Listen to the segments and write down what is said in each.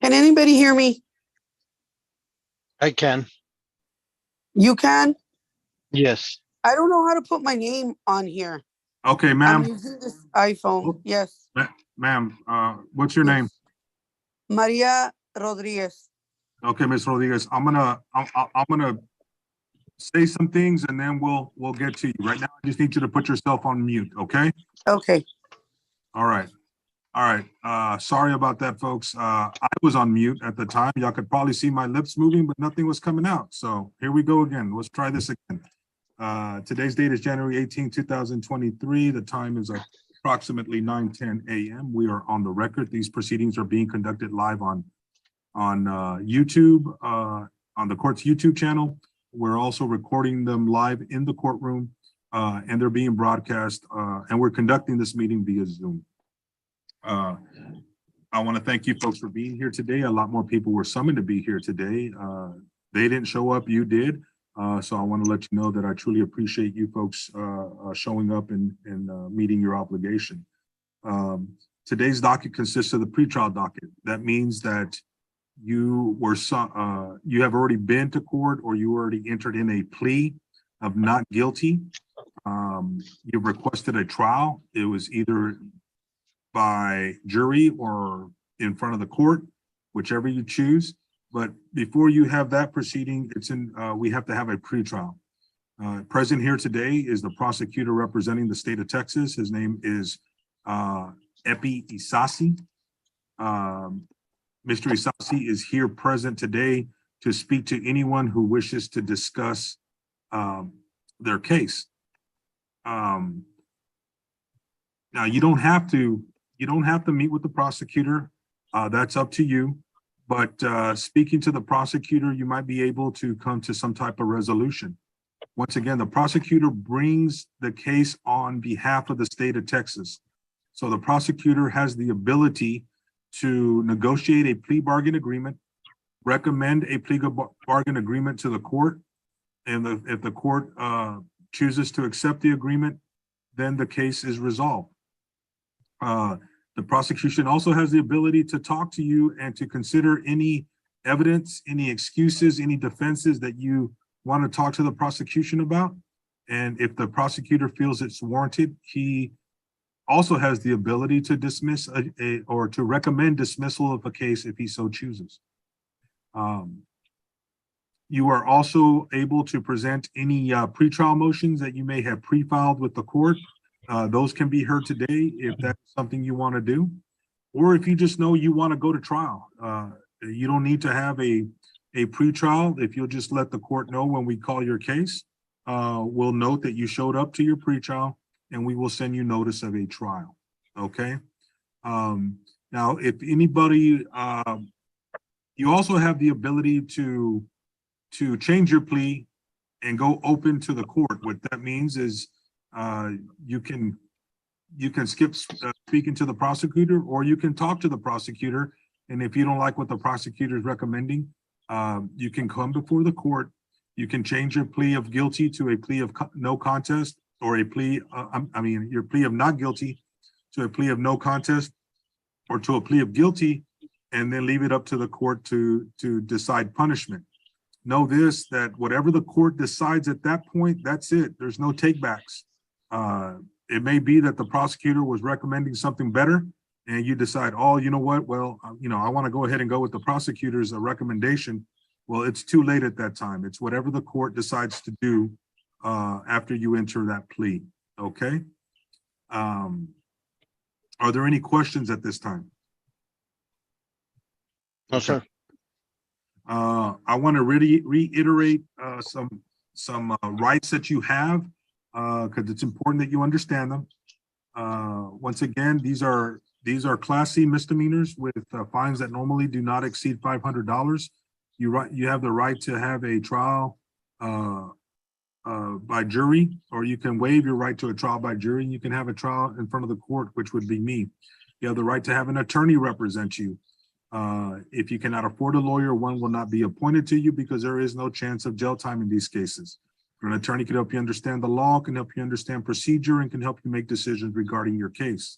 Can anybody hear me? I can. You can? Yes. I don't know how to put my name on here. Okay, I'm ma'am. using this iPhone. Yes. Ma'am, what's your name? Maria Rodriguez. Okay, Ms. Rodriguez, I'm gonna say some things and then we'll get to you. Right now, I just need you to put yourself on mute, okay? Okay. All right. Sorry about that, folks. I was on mute at the time. Y'all could probably see my lips moving, but nothing was coming out. So here we go again. Let's try this again. Today's date is January 18, 2023. The time is approximately 9:10 a.m. We are on the record. These proceedings are being conducted live on YouTube, on the court's YouTube channel. We're also recording them live in the courtroom, and they're being broadcast, and we're conducting this meeting via Zoom. I want to thank you folks for being here today. A lot more people were summoned to be here today. They didn't show up, you did. So I want to let you know that I truly appreciate you folks showing up and meeting your obligation. Today's docket consists of the pretrial docket. That means that you have already been to court or you already entered in a plea of not guilty. You requested a trial. It was either by jury or in front of the court, whichever you choose. But before you have that proceeding, we have to have a pretrial. Present here today is the prosecutor representing the state of Texas. His name is Epi Isasi. Mr. Isasi is here present today to speak to anyone who wishes to discuss their case. Now you don't have to meet with the prosecutor. That's up to you. But speaking to the prosecutor, you might be able to come to some type of resolution. Once again, the prosecutor brings the case on behalf of the state of Texas. So the prosecutor has the ability to negotiate a plea bargain agreement, recommend a plea bargain agreement to the court, and if the court chooses to accept the agreement, then the case is resolved. The prosecution also has the ability to talk to you and to consider any evidence, any excuses, any defenses that you want to talk to the prosecution about. And if the prosecutor feels it's warranted, he also has the ability to dismiss or to recommend dismissal of a case if he so chooses. You are also able to present any pretrial motions that you may have pre-filed with the court. Those can be heard today if that's something you want to do, or if you just know you want to go to trial. You don't need to have a pretrial. If you'll just let the court know when we call your case, we'll note that you showed up to your pretrial and we will send you notice of a trial, okay? Now, if anybody, you also have the ability to change your plea and go open to the court. What that means is you can skip speaking to the prosecutor, or you can talk to the prosecutor. And if you don't like what the prosecutor is recommending, you can come before the court. You can change your plea of guilty to a plea of no contest, or a plea, your plea of not guilty to a plea of no contest, or to a plea of guilty, and then leave it up to the court to decide punishment. Know this, that whatever the court decides at that point, that's it. There's no takebacks. It may be that the prosecutor was recommending something better and you decide, oh, you know what? Well, I want to go ahead and go with the prosecutor's recommendation. Well, it's too late at that time. It's whatever the court decides to do after you enter that plea, okay? Are there any questions at this time? No, sir. I want to reiterate some rights that you have, because it's important that you understand them. Once again, these are Class C misdemeanors with fines that normally do not exceed $500. You have the right to have a trial by jury, or you can waive your right to a trial by jury, and you can have a trial in front of the court, which would be me. You have the right to have an attorney represent you. If you cannot afford a lawyer, one will not be appointed to you because there is no chance of jail time in these cases. An attorney can help you understand the law, can help you understand procedure, and can help you make decisions regarding your case.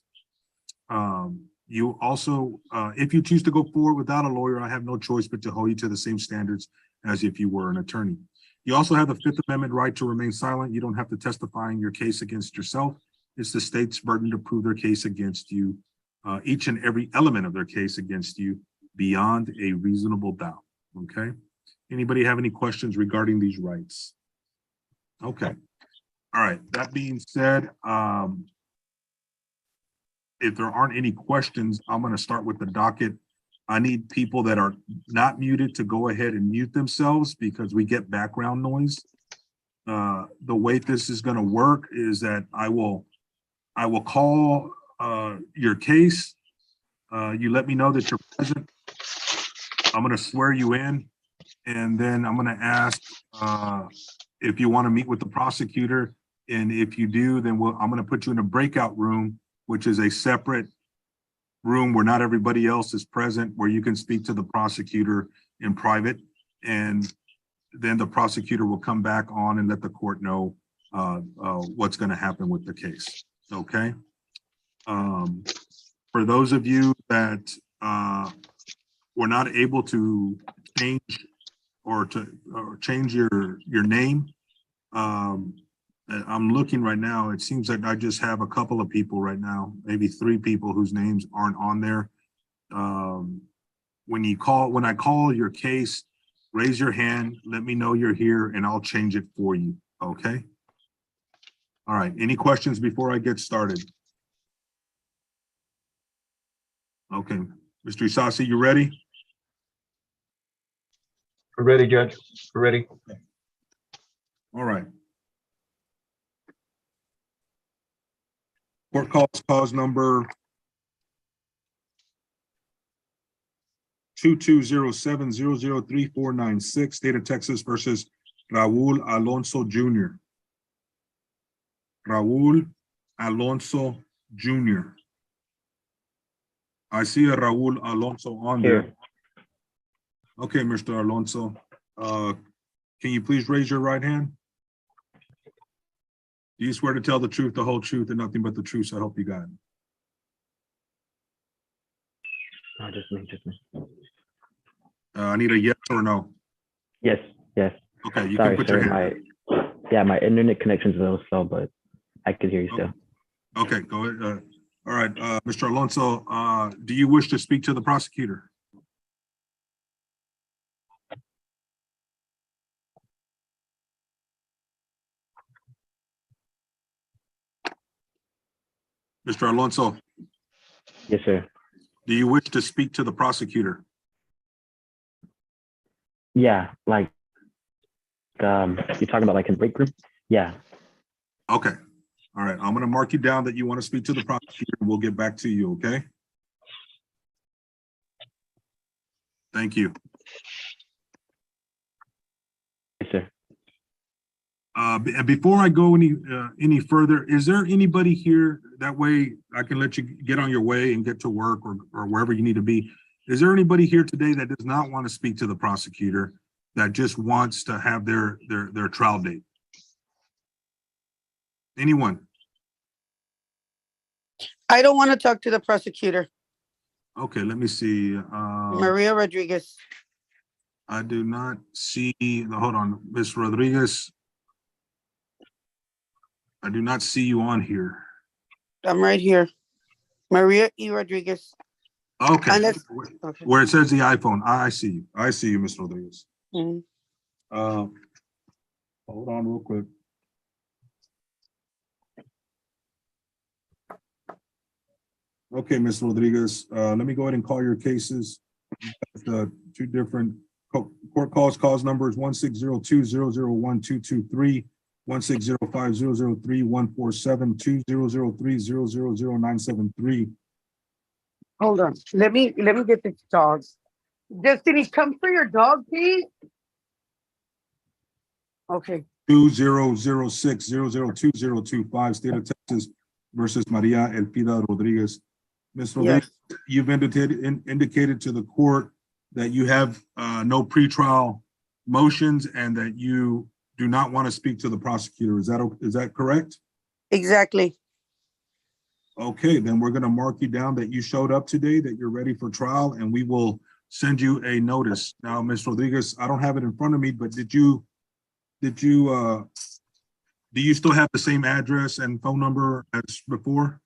You also, if you choose to go forward without a lawyer, I have no choice but to hold you to the same standards as if you were an attorney. You also have the Fifth Amendment right to remain silent. You don't have to testify in your case against yourself. It's the state's burden to prove their case against you, each and every element of their case against you beyond a reasonable doubt, okay? Anybody have any questions regarding these rights? Okay, all right, that being said, if there aren't any questions, I'm gonna start with the docket. I need people that are not muted to go ahead and mute themselves because we get background noise. The way this is gonna work is that I will call your case. You let me know that you're present. I'm gonna swear you in, and then I'm gonna ask if you wanna meet with the prosecutor. And if you do, then I'm gonna put you in a breakout room, which is a separate room where not everybody else is present, where you can speak to the prosecutor in private. And then the prosecutor will come back on and let the court know what's gonna happen with the case, okay? For those of you that were not able to change or change your name, I'm looking right now. It seems like I just have a couple of people right now, maybe 3 people whose names aren't on there. When I call your case, raise your hand, let me know you're here, and I'll change it for you, okay? All right, any questions before I get started? Okay, Mr. Isasi, you ready? We're ready, Judge. We're ready. All right. Court calls cause number 2207003496, State of Texas versus Raul Alonso Jr. Raul Alonso Jr. I see a Raul Alonso on there. Here. Okay, Mr. Alonso, can you please raise your right hand? Do you swear to tell the truth, the whole truth, and nothing but the truth, so help you God? No, just me. I need a yes or no. Yes. Okay, you Sorry, can put sir. your hand. My internet connection's a little slow, but I can hear you still. Okay, go ahead. All right, Mr. Alonso, do you wish to speak to the prosecutor? Mr. Alonso, Yes, sir. do you wish to speak to the prosecutor? Yeah, like you're talking about like in break room? Yeah. Okay, all right, I'm gonna mark you down that you want to speak to the prosecutor, and we'll get back to you, okay? Thank you. Yes, sir. And before I go any further, is there anybody here, that way I can let you get on your way and get to work or wherever you need to be? Is there anybody here today that does not want to speak to the prosecutor, that just wants to have their trial date? Anyone? I don't want to talk to the prosecutor. Okay, let me see. Maria Rodriguez. I do not see, hold on, Ms. Rodriguez. I do not see you on here. I'm right here. Maria E. Rodriguez. Okay, Unless, okay. where it says the iPhone, I see you. I see you, Ms. Rodriguez. Mhm. Hold on real quick. Okay, Ms. Rodriguez, let me go ahead and call your cases. The 2 different court calls, cause numbers 16020012223, 16050031472, 0030000973. Hold on. Let me get this dog. Destiny, come for your dog, please. Okay. 2006002025, State of Texas versus Maria Elpida Rodriguez. Ms. Rodriguez, you've indicated to the court that you have no pretrial motions and that you do not want to speak to the prosecutor. Is that correct? Exactly. Okay, then we're gonna mark you down that you showed up today, that you're ready for trial, and we will send you a notice. Now, Ms. Rodriguez, I don't have it in front of me, but do you still have the same address and phone number as before?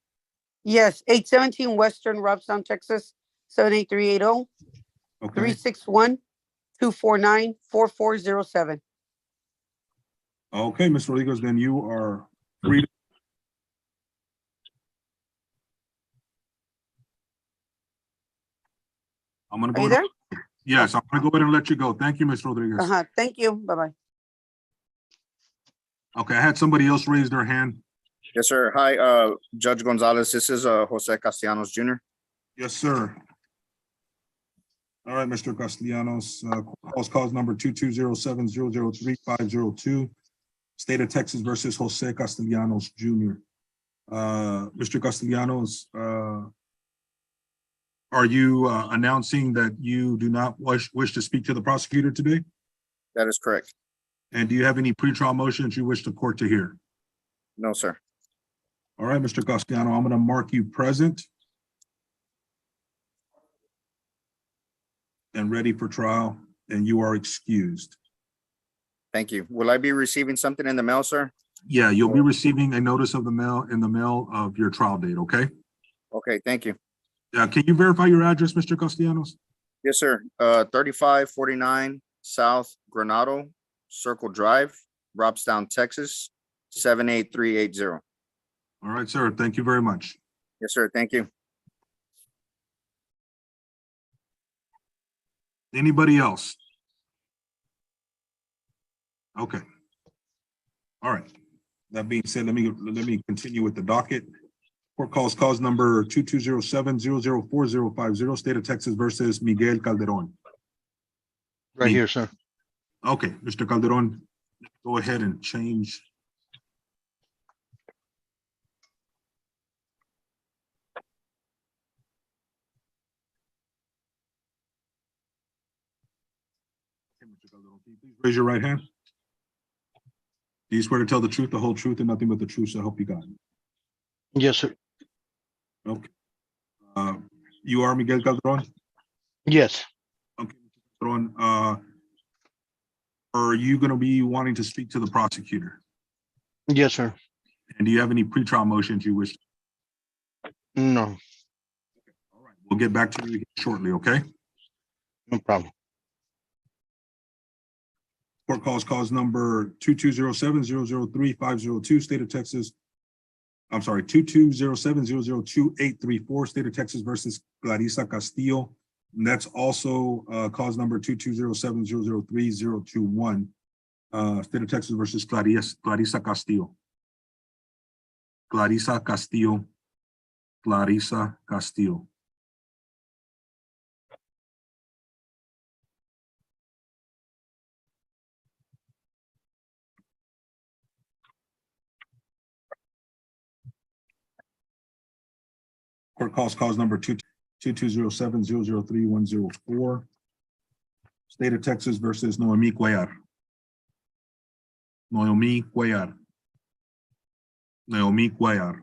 Yes, 817 Western Robstown, Texas, 78380, Okay, 361-249-4407. okay, Ms. Rodriguez, then you are free. I'm gonna Are go you ahead. there? Yes, I'm gonna go ahead and let you go. Thank you, Ms. Rodriguez. Thank you. Bye-bye. Okay, I had somebody else raise their hand. Yes, sir. Hi, Judge Gonzalez. This is Jose Castellanos Jr. Yes, sir. All right, Mr. Castellanos, cause number 2207003-502, State of Texas versus Jose Castellanos Jr. Mr. Castellanos, are you announcing that you do not wish to speak to the prosecutor today? That is correct. And do you have any pretrial motions you wish the court to hear? No, sir. All right, Mr. Castellano, I'm going to mark you present and ready for trial, and you are excused. Thank you. Will I be receiving something in the mail, sir? Yeah, you'll be receiving a notice of the mail of your trial date, okay? Okay, thank you. Can you verify your address, Mr. Castellanos? Yes, sir. 3549 South Granado Circle Drive, Robstown, Texas, 78380. All right, sir. Thank you very much. Yes, sir. Thank you. Anybody else? Okay. All right. That being said, let me continue with the docket. Court calls cause number 2207004050, State of Texas versus Miguel Calderon. Right here, sir. Okay, Mr. Calderon, go ahead and change. Okay, Mr. Calderon, can you please raise your right hand? Do you swear to tell the truth, the whole truth, and nothing but the truth, so help you God? Yes, sir. Okay. You are Miguel Calderon? Yes. Okay, Mr. Calderon, are you going to be wanting to speak to the prosecutor? Yes, sir. And do you have any pretrial motions you wish? No, All right, we'll get back to you shortly, okay? no problem. Court calls cause number 2207003502, State of Texas. I'm sorry, 2207002834, State of Texas versus Clarissa Castillo. And that's also cause number 2207003021, State of Texas versus Clarissa Castillo. Clarissa Castillo. Clarissa Castillo. Court calls cause number 2207003104, State of Texas versus Noemi Cuellar. Noemi Cuellar. Noemi Cuellar.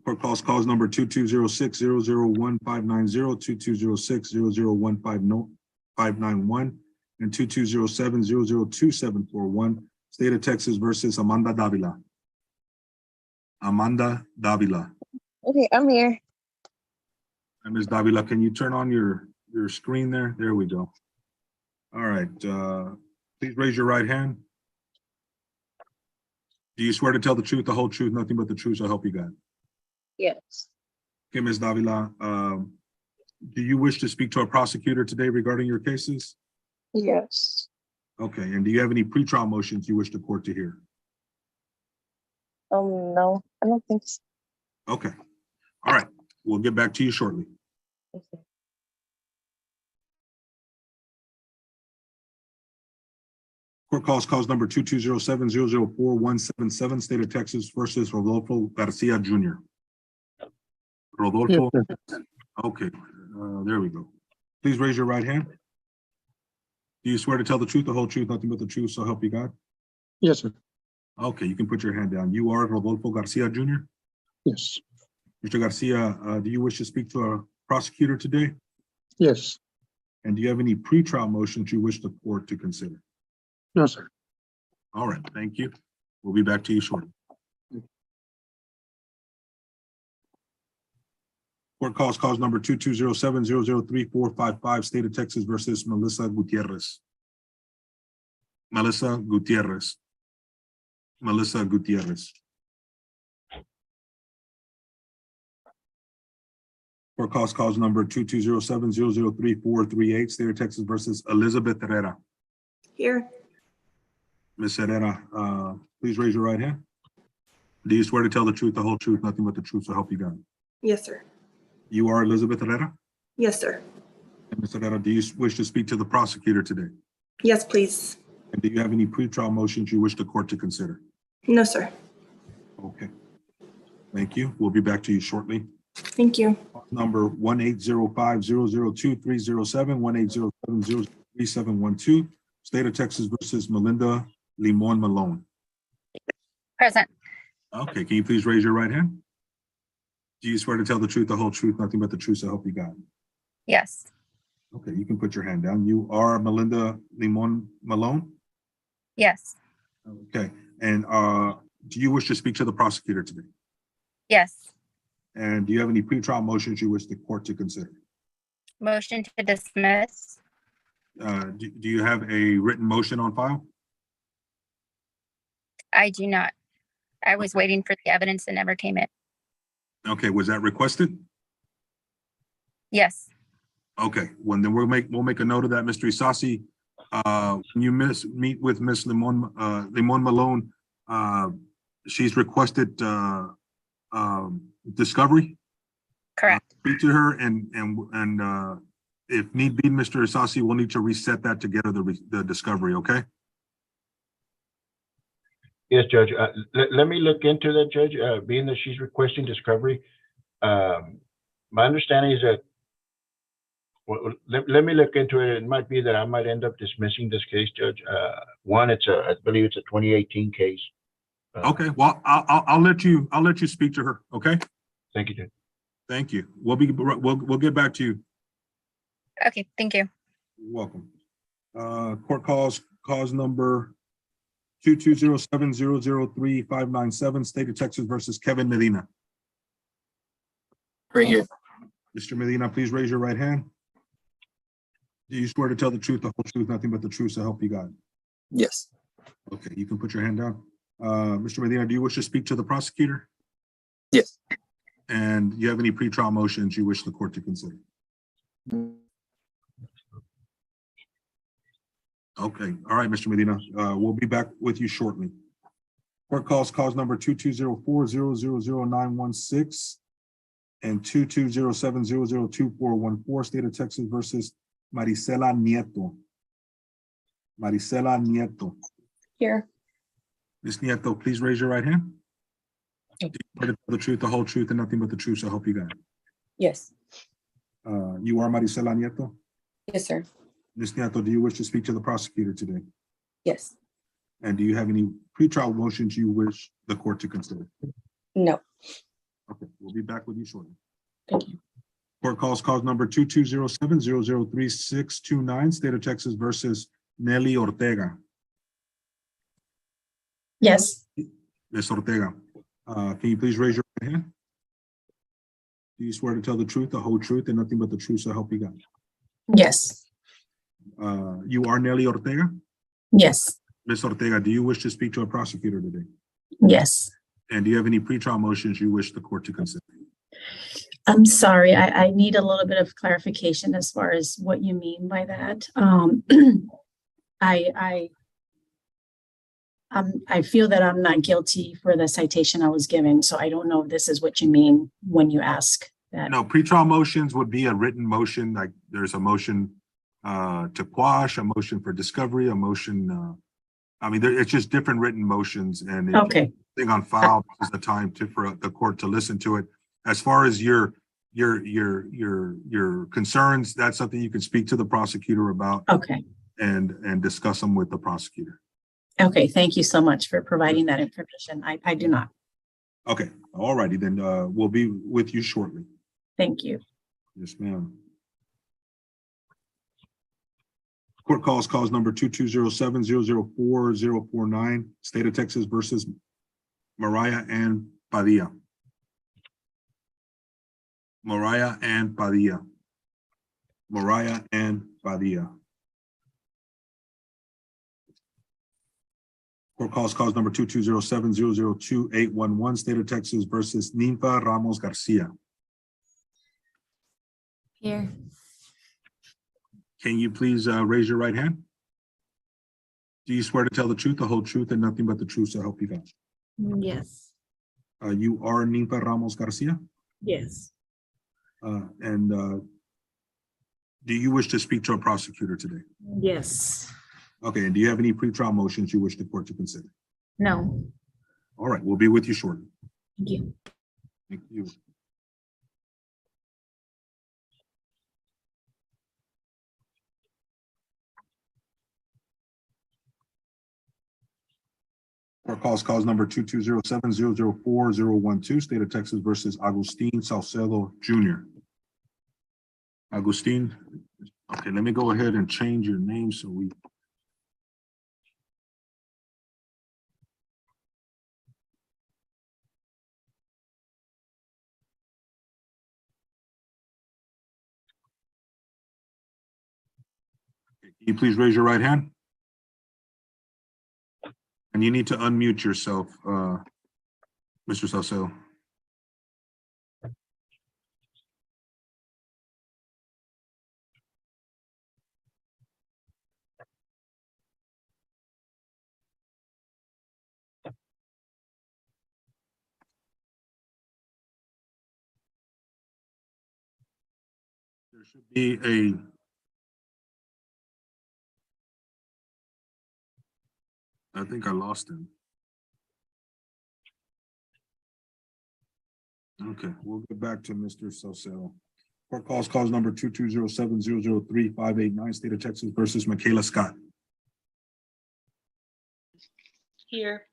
Court calls cause number 2206001590, 2206001591, and 2207002741, State of Texas versus Amanda Davila. Amanda Davila. Okay, I'm here. And Ms. Davila, can you turn on your screen there? There we go. All right, please raise your right hand. Do you swear to tell the truth, the whole truth, nothing but the truth, so help you God? Yes. Okay, Ms. Davila, do you wish to speak to a prosecutor today regarding your cases? Yes. Okay, and do you have any pretrial motions you wish the court to hear? No, I don't think so. Okay, all right, we'll get back to you shortly. Okay. Court calls cause number 2207004177, State of Texas versus Rodolfo Garcia Jr. Rodolfo, okay, there we go. Please raise your right hand. Do you swear to tell the truth, the whole truth, nothing but the truth, so help you God? Yes, sir. Okay, you can put your hand down. You are Rodolfo Garcia Jr.? Yes. Mr. Garcia, do you wish to speak to a prosecutor today? Yes. And do you have any pretrial motions you wish the court to consider? No, sir. All right, thank you. We'll be back to you shortly. Court calls cause number 2207-003455, State of Texas versus Melissa Gutierrez. Melissa Gutierrez. Melissa Gutierrez. Court calls cause number 2207-003438, State of Texas versus Elizabeth Herrera. Here. Ms. Herrera, please raise your right hand. Do you swear to tell the truth, the whole truth, nothing but the truth, so help you God? Yes, sir. You are Elizabeth Herrera? Yes, sir. And Ms. Herrera, do you wish to speak to the prosecutor today? Yes, please. And do you have any pretrial motions you wish the court to consider? No, sir. Okay. Thank you. We'll be back to you shortly. Thank you. Number 1-805-002-307, 1-807-03712, State of Texas versus Melinda Limon Malone. Present. Okay, can you please raise your right hand? Do you swear to tell the truth, the whole truth, nothing but the truth, so help you God? Yes. Okay, you can put your hand down. You are Melinda Limon Malone? Yes. Okay, and do you wish to speak to the prosecutor today? Yes. And do you have any pretrial motions you wish the court to consider? Motion to dismiss. Do you have a written motion on file? I do not. I was waiting for the evidence that never came in. Okay, was that requested? Yes. Okay, well, then we'll make a note of that, Mr. Isasi. When you meet with Ms. Limon Malone, she's requested discovery. Correct. Speak to her and if need be, Mr. Isasi, we'll need to reset that together, the discovery, okay? Yes, Judge. Let me look into that, Judge, being that she's requesting discovery. My understanding is that, well, let me look into it. It might be that I might end up dismissing this case, Judge. One, I believe it's a 2018 case. Okay, well, I'll let you speak to her, okay? Thank you, Judge. Thank you. We'll get back to you. Okay. Thank you. You're welcome. Court cause number 2207-003-597, State of Texas versus Kevin Medina. Right here. Mr. Medina, please raise your right hand. Do you swear to tell the truth, the whole truth, nothing but the truth, so help you God? Yes. Okay, you can put your hand down. Mr. Medina, do you wish to speak to the prosecutor? Yes. And do you have any pretrial motions you wish the court to consider? Okay, all right, Mr. Medina, we'll be back with you shortly. Court calls cause number 2204-000-916 and 2207-002-414, State of Texas versus Marisela Nieto. Marisela Nieto. Here. Ms. Nieto, please raise your right hand. Do you swear to tell the truth, the whole truth, and nothing but the truth, so help you God? Yes. You are Marisela Nieto? Yes, sir. Ms. Nieto, do you wish to speak to the prosecutor today? Yes. And do you have any pretrial motions you wish the court to consider? No. Okay, we'll be back with you shortly. Thank you. Court calls cause number 2207-003-629, State of Texas versus Nelly Ortega. Yes. Ms. Ortega, can you please raise your right hand? Do you swear to tell the truth, the whole truth, and nothing but the truth, so help you God? Yes. You are Nelly Ortega? Yes. Ms. Ortega, do you wish to speak to a prosecutor today? Yes. And do you have any pretrial motions you wish the court to consider? I'm sorry, I need a little bit of clarification as far as what you mean by that. I feel that I'm not guilty for the citation I was given, so I don't know if this is what you mean when you ask that. No, pretrial motions would be a written motion, like there's a motion to quash, a motion for discovery, a motion, it's just different written motions, and Okay. thing on file is the time for the court to listen to it. As far as your concerns, that's something you can speak to the prosecutor about. Okay. and discuss them with the prosecutor. Okay, thank you so much for providing that information. I do not. Okay, all righty, then we'll be with you shortly. Thank you. Yes, ma'am. Court calls number 2207-004-049, State of Texas versus Mariah Ann Padilla. Mariah Ann Padilla. Mariah Ann Padilla. Court calls number 2207-002-811, State of Texas versus Ninfa Ramos Garcia. Here. Can you please raise your right hand? Do you swear to tell the truth, the whole truth, and nothing but the truth, so help you God? Yes. You are Ninfa Ramos Garcia? Yes. Do you wish to speak to a prosecutor today? Yes. Okay, and do you have any pretrial motions you wish the court to consider? No. All right, we'll be with you shortly. Thank you. Thank you. Court calls number 2207-004-012, State of Texas versus Agustin Salcedo Jr. Agustin, okay, let me go ahead and change your name so we. Can you please raise your right hand? And you need to unmute yourself, Mr. Salcedo. There should be I think I lost him. Okay, we'll get back to Mr. Salcedo. Court calls number 2207-003-589, State of Texas versus Michaela Scott. Here.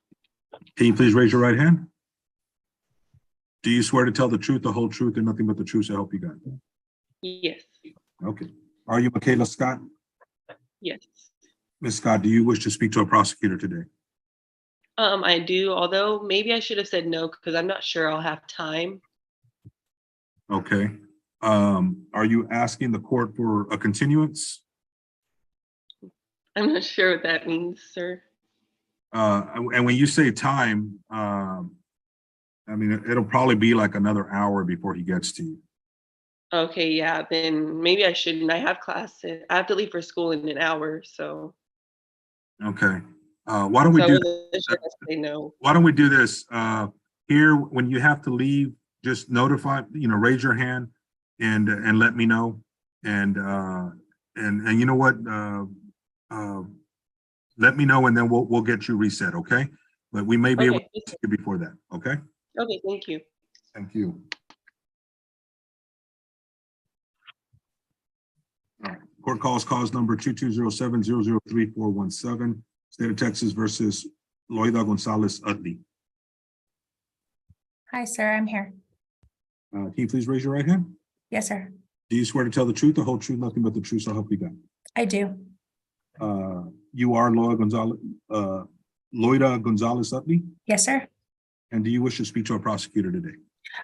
Can you please raise your right hand? Do you swear to tell the truth, the whole truth, and nothing but the truth, so help you God? Yes. Okay. Are you Michaela Scott? Yes. Ms. Scott, do you wish to speak to a prosecutor today? I do, although maybe I should have said no because I'm not sure I'll have time. Okay. Are you asking the court for a continuance? I'm not sure what that means, sir. And when you say time, I mean, it'll probably be like another hour before he gets to you. Okay, yeah, then maybe I shouldn't. I have class. I have to leave for school in an hour, so. Okay. Why don't we So I do? wasn't sure to say no. Why don't we do this? Here, when you have to leave, just notify. Raise your hand, and let me know. And you know what? Let me know, and then we'll get you reset. Okay. But we may be able to see you before that. Okay. Okay, thank you. Thank you. All right. Court calls number 2207-003-417, State of Texas versus Loida Gonzalez Utley. Hi, sir. I'm here. Can you please raise your right hand? Yes, sir. Do you swear to tell the truth, the whole truth, nothing but the truth, so help you God? I do. You are Loida Gonzalez Utley? Yes, sir. And do you wish to speak to a prosecutor today?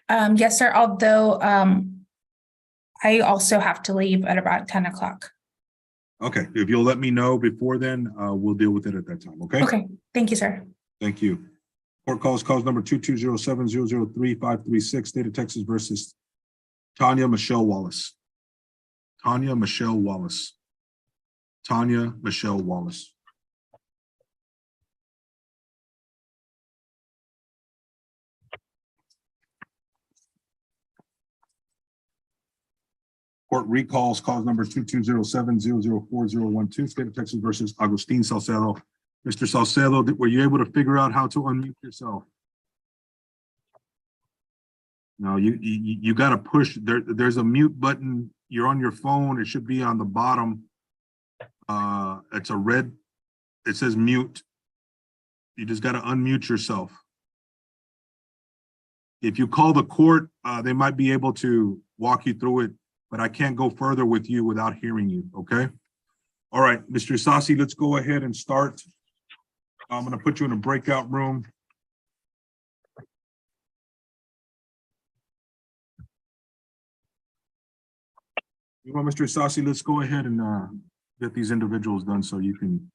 Yes, sir. Although I also have to leave at about 10 o'clock. Okay, if you'll let me know before then, we'll deal with it at that time, okay? Okay. Thank you, sir. Thank you. Court calls number 2207-003-536, State of Texas versus Tanya Michelle Wallace. Tanya Michelle Wallace. Tanya Michelle Wallace. Court recalls cause number 2207-004-012, State of Texas versus Agustin Salcedo. Mr. Salcedo, were you able to figure out how to unmute yourself? No, you got to push. There's a mute button. You're on your phone. It should be on the bottom It's a red, it says mute. You just got to unmute yourself. If you call the court, they might be able to walk you through it, but I can't go further with you without hearing you, okay? All right, Mr. Isasi, let's go ahead and start. I'm gonna put you in a breakout room. You know, Mr. Isasi, let's go ahead and get these individuals done so you can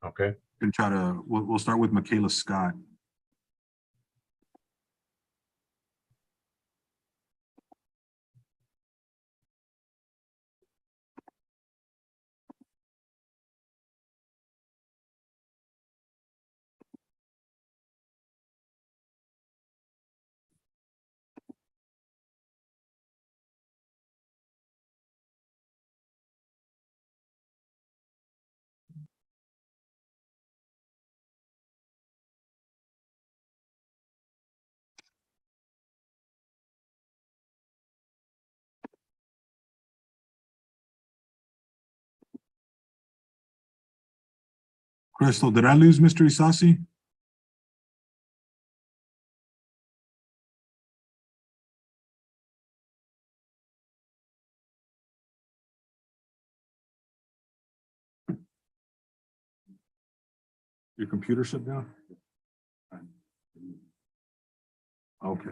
Okay. try to, we'll start with Michaela Scott. Crystal, did I lose Mr. Isasi? Your computer shut down? Okay.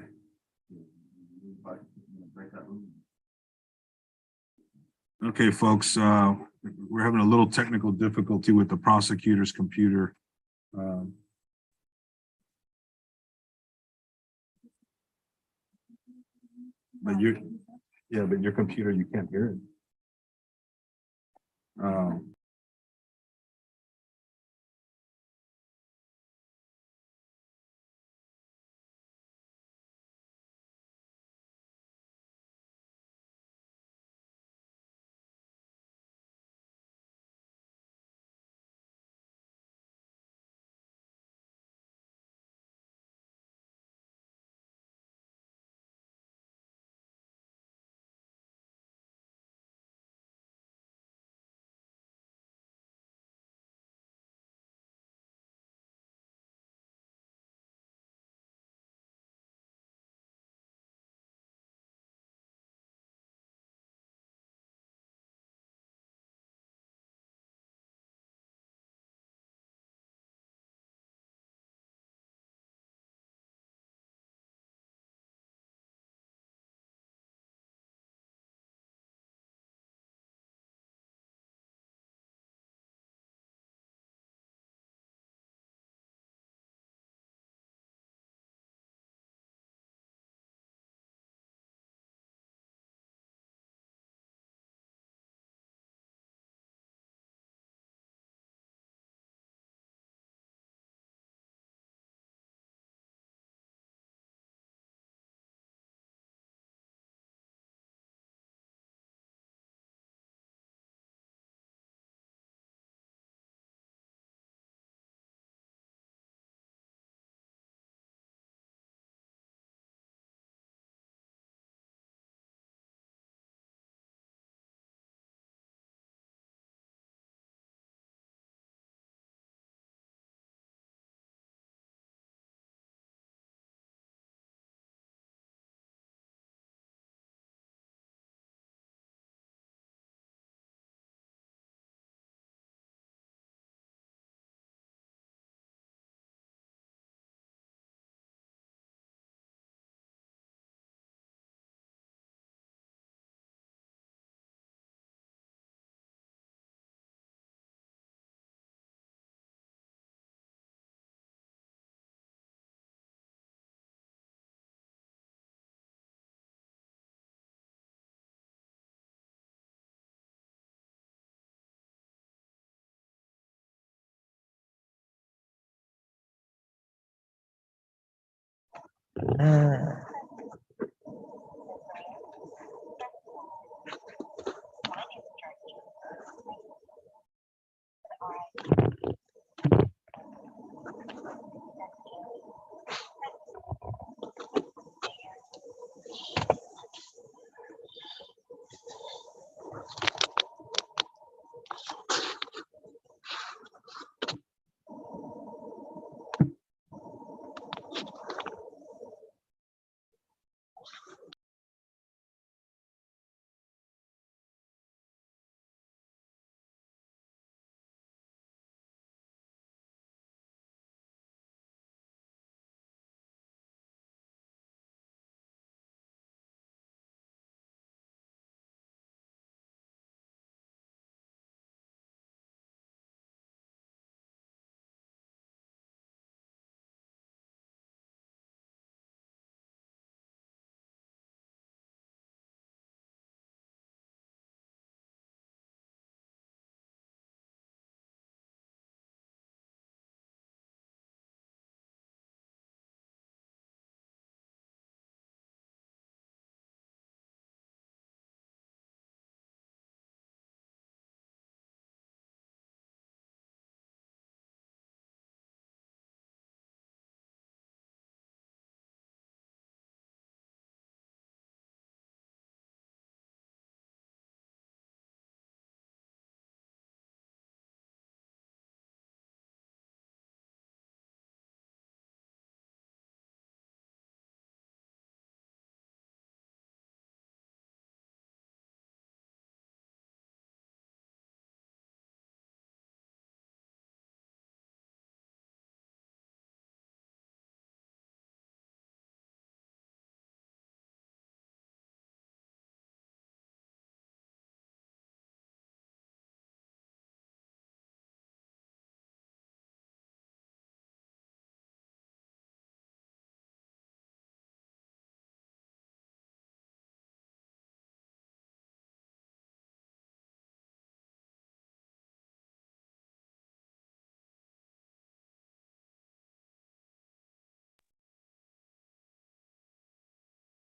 Okay, folks, we're having a little technical difficulty with the prosecutor's computer. But your computer, you can't hear it.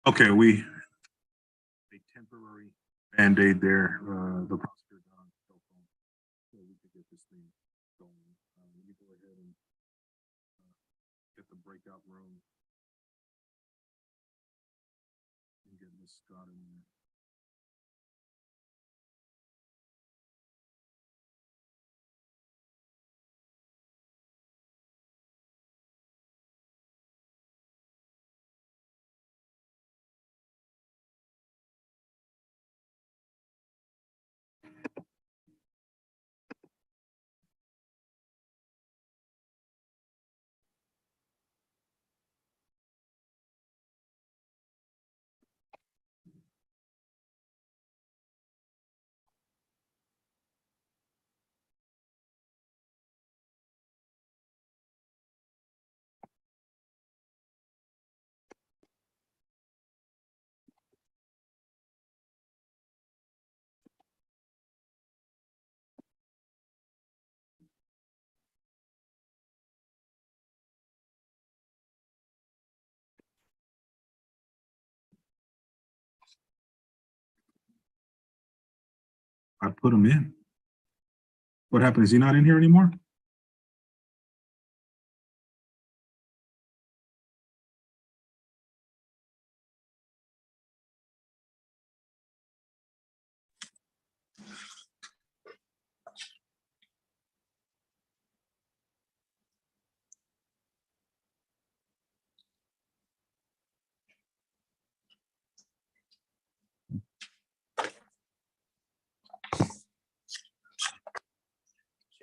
Okay, we a temporary Band-Aid there, the prosecutor got on his cell phone, so we could get this thing going. Let me go ahead and get the breakout room. And get Ms. Scott in there. I put him in. What happened? Is he not in here anymore?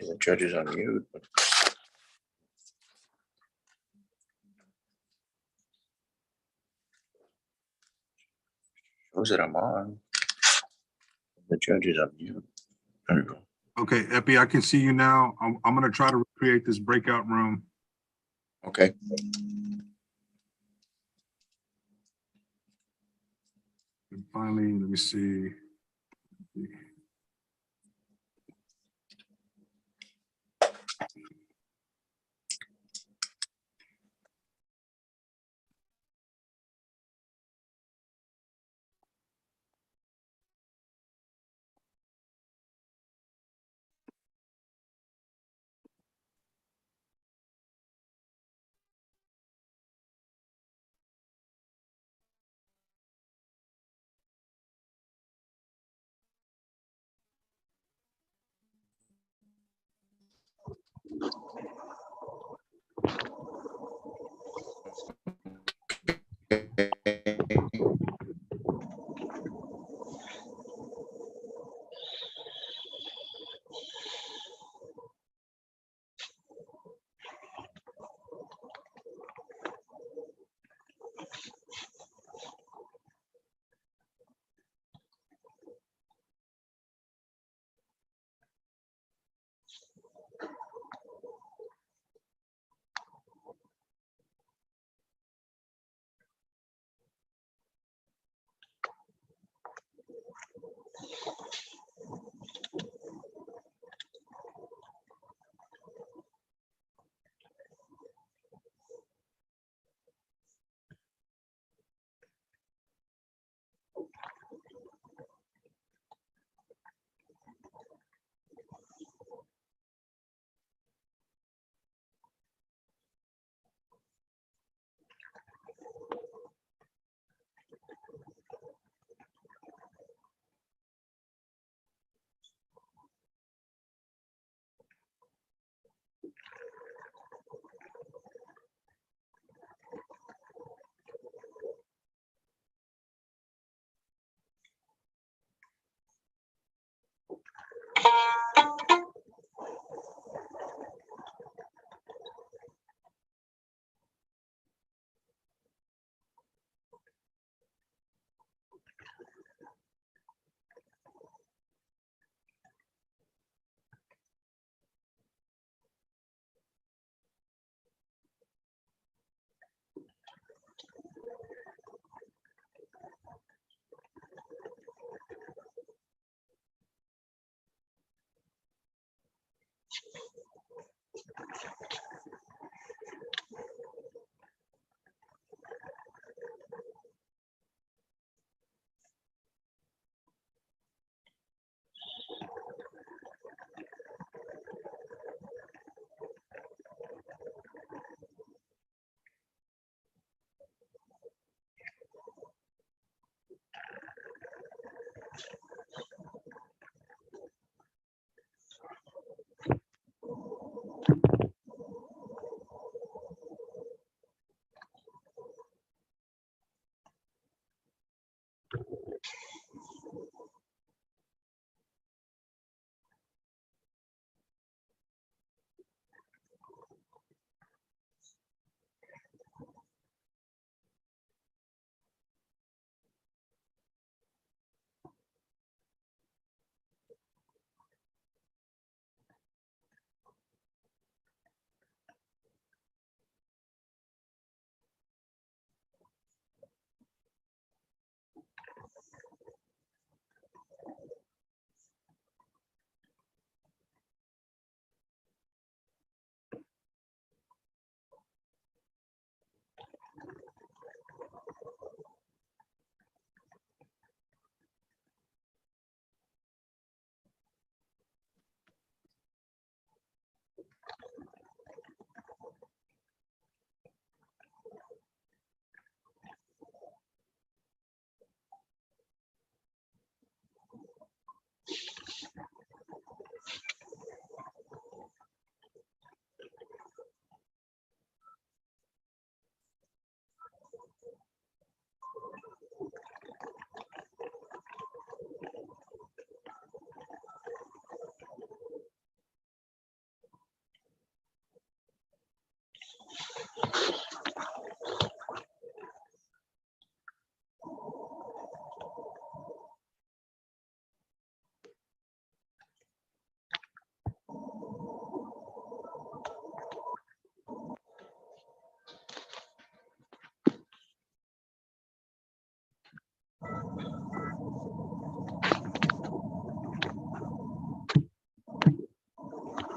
See, the judge is on mute. But shows that I'm on. The judge is on mute. There you go. Okay, Epi, I can see you now. I'm gonna try to recreate this breakout room. Okay. And finally, let me see.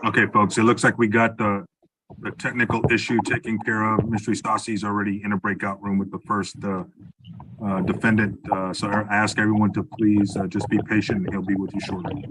Okay, folks, it looks like we got the technical issue taken care of. Mr. Sasi's already in a breakout room with the first defendant. So I ask everyone to please just be patient and he'll be with you shortly.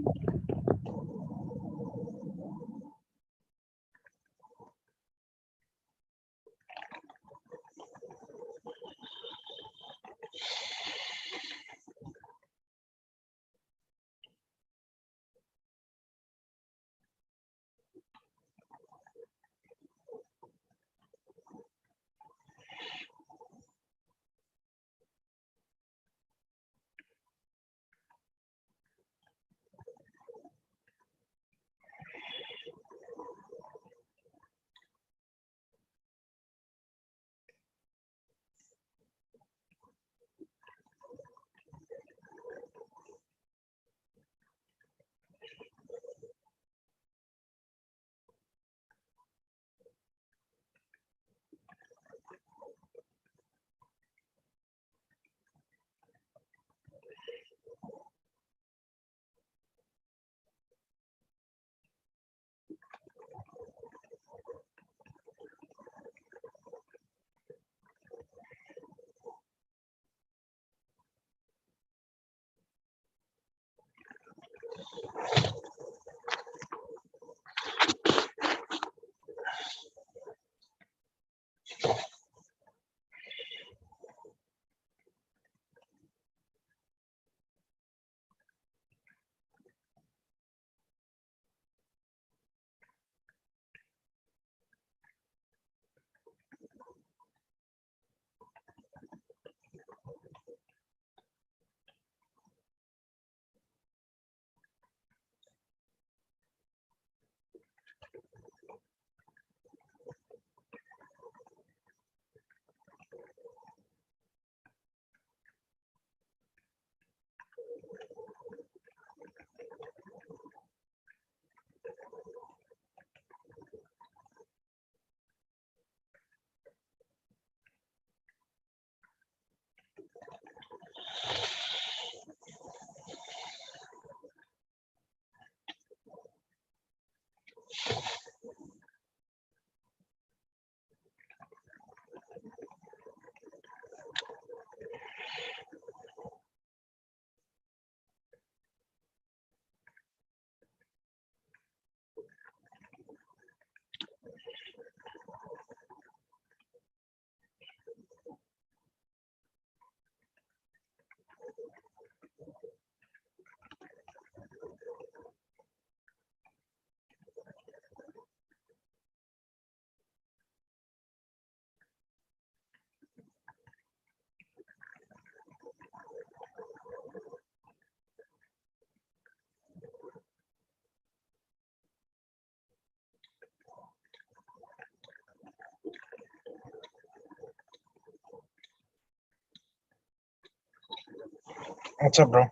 What's up, bro?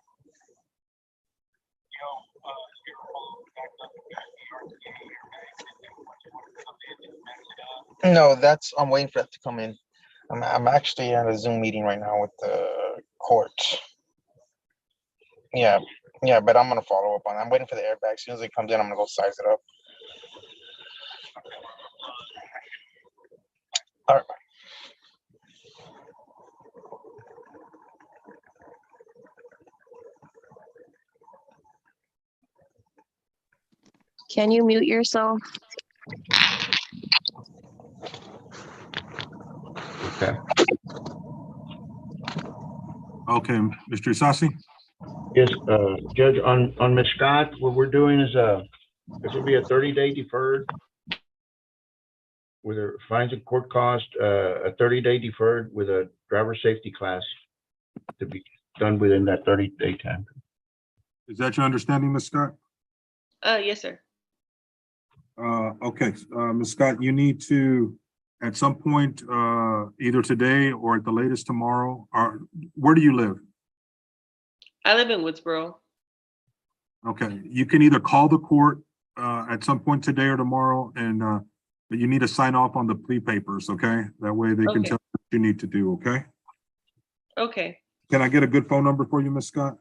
No, I'm waiting for that to come in. I'm actually at a Zoom meeting right now with the court. Yeah, yeah, but I'm gonna follow up on it. I'm waiting for the airbag. As soon as it comes in, I'm gonna go size it up. All right. Can you mute yourself? Okay. Okay, Mr. Isasi? Yes, Judge, on Ms. Scott, what we're doing is, this will be a 30-day deferred with a fines and court cost, a 30-day deferred with a driver safety class to be done within that 30-day time. Is that your understanding, Ms. Scott? Yes, sir. Okay, Ms. Scott, you need to, at some point, either today or at the latest tomorrow, where do you live? I live in Woodsboro. Okay, you can either call the court at some point today or tomorrow, and but you need to sign off on the plea papers, okay? That way they can Okay. tell you what you need to do, okay? Okay. Can I get a good phone number for you, Ms. Scott?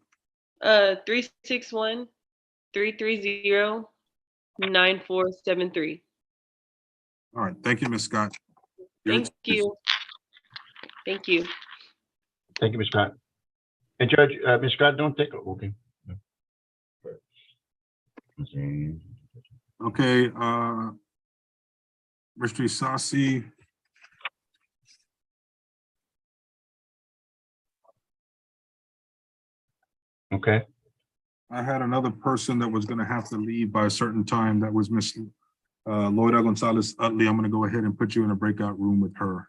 361-330-9473. All right, thank you, Ms. Scott. Thank you. Thank you. Thank you, Ms. Scott. And Judge, Ms. Scott, don't take, okay. Okay, Mr. Isasi. Okay. I had another person that was gonna have to leave by a certain time. That was Miss Loida Gonzalez Utley. I'm gonna go ahead and put you in a breakout room with her.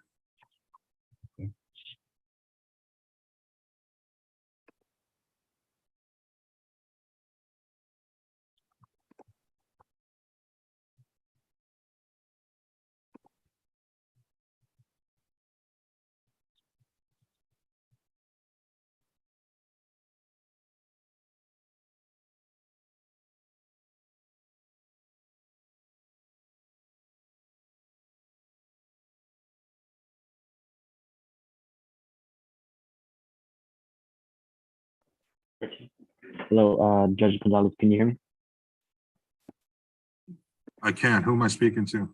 Hello, Judge Gonzalez, can you hear me? I can. Who am I speaking to?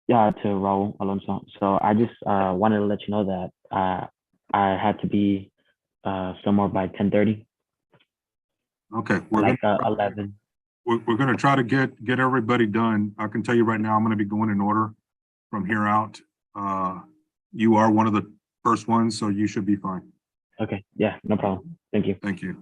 Yeah, to Raul Alonso. So I just wanted to let you know that I had to be somewhere by 10:30. Okay, Like 11. we're gonna try to get everybody done. I can tell you right now, I'm gonna be going in order from here out. You are one of the first ones, so you should be fine. Okay, yeah, no problem. Thank you. Thank you.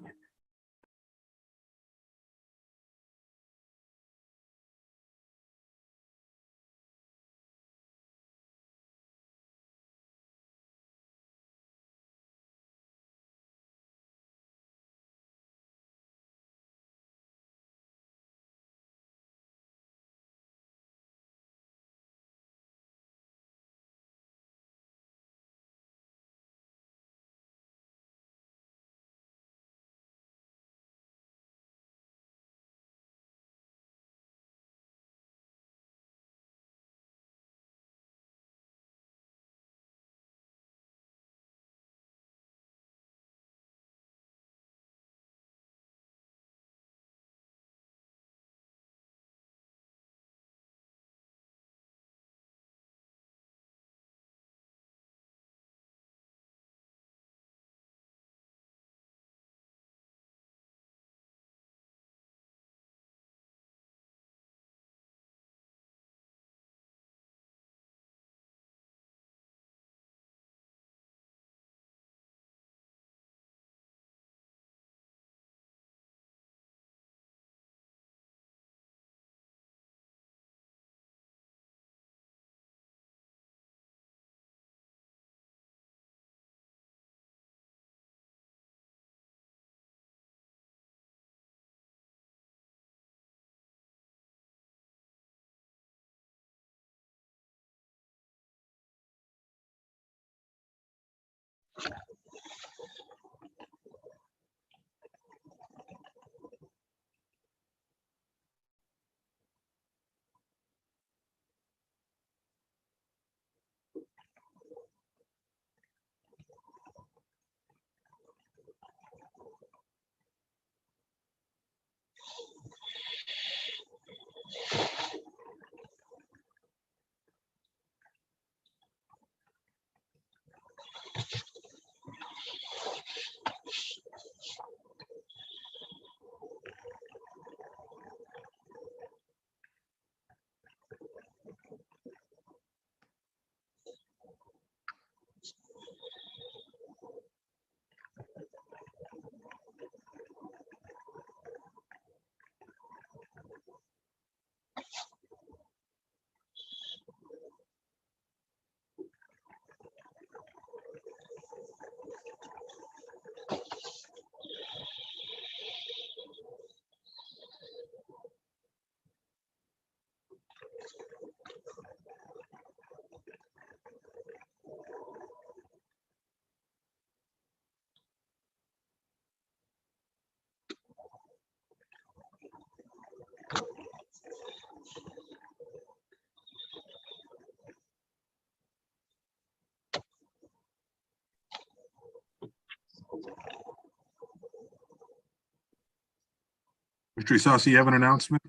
Mr. Isasi, you have an announcement?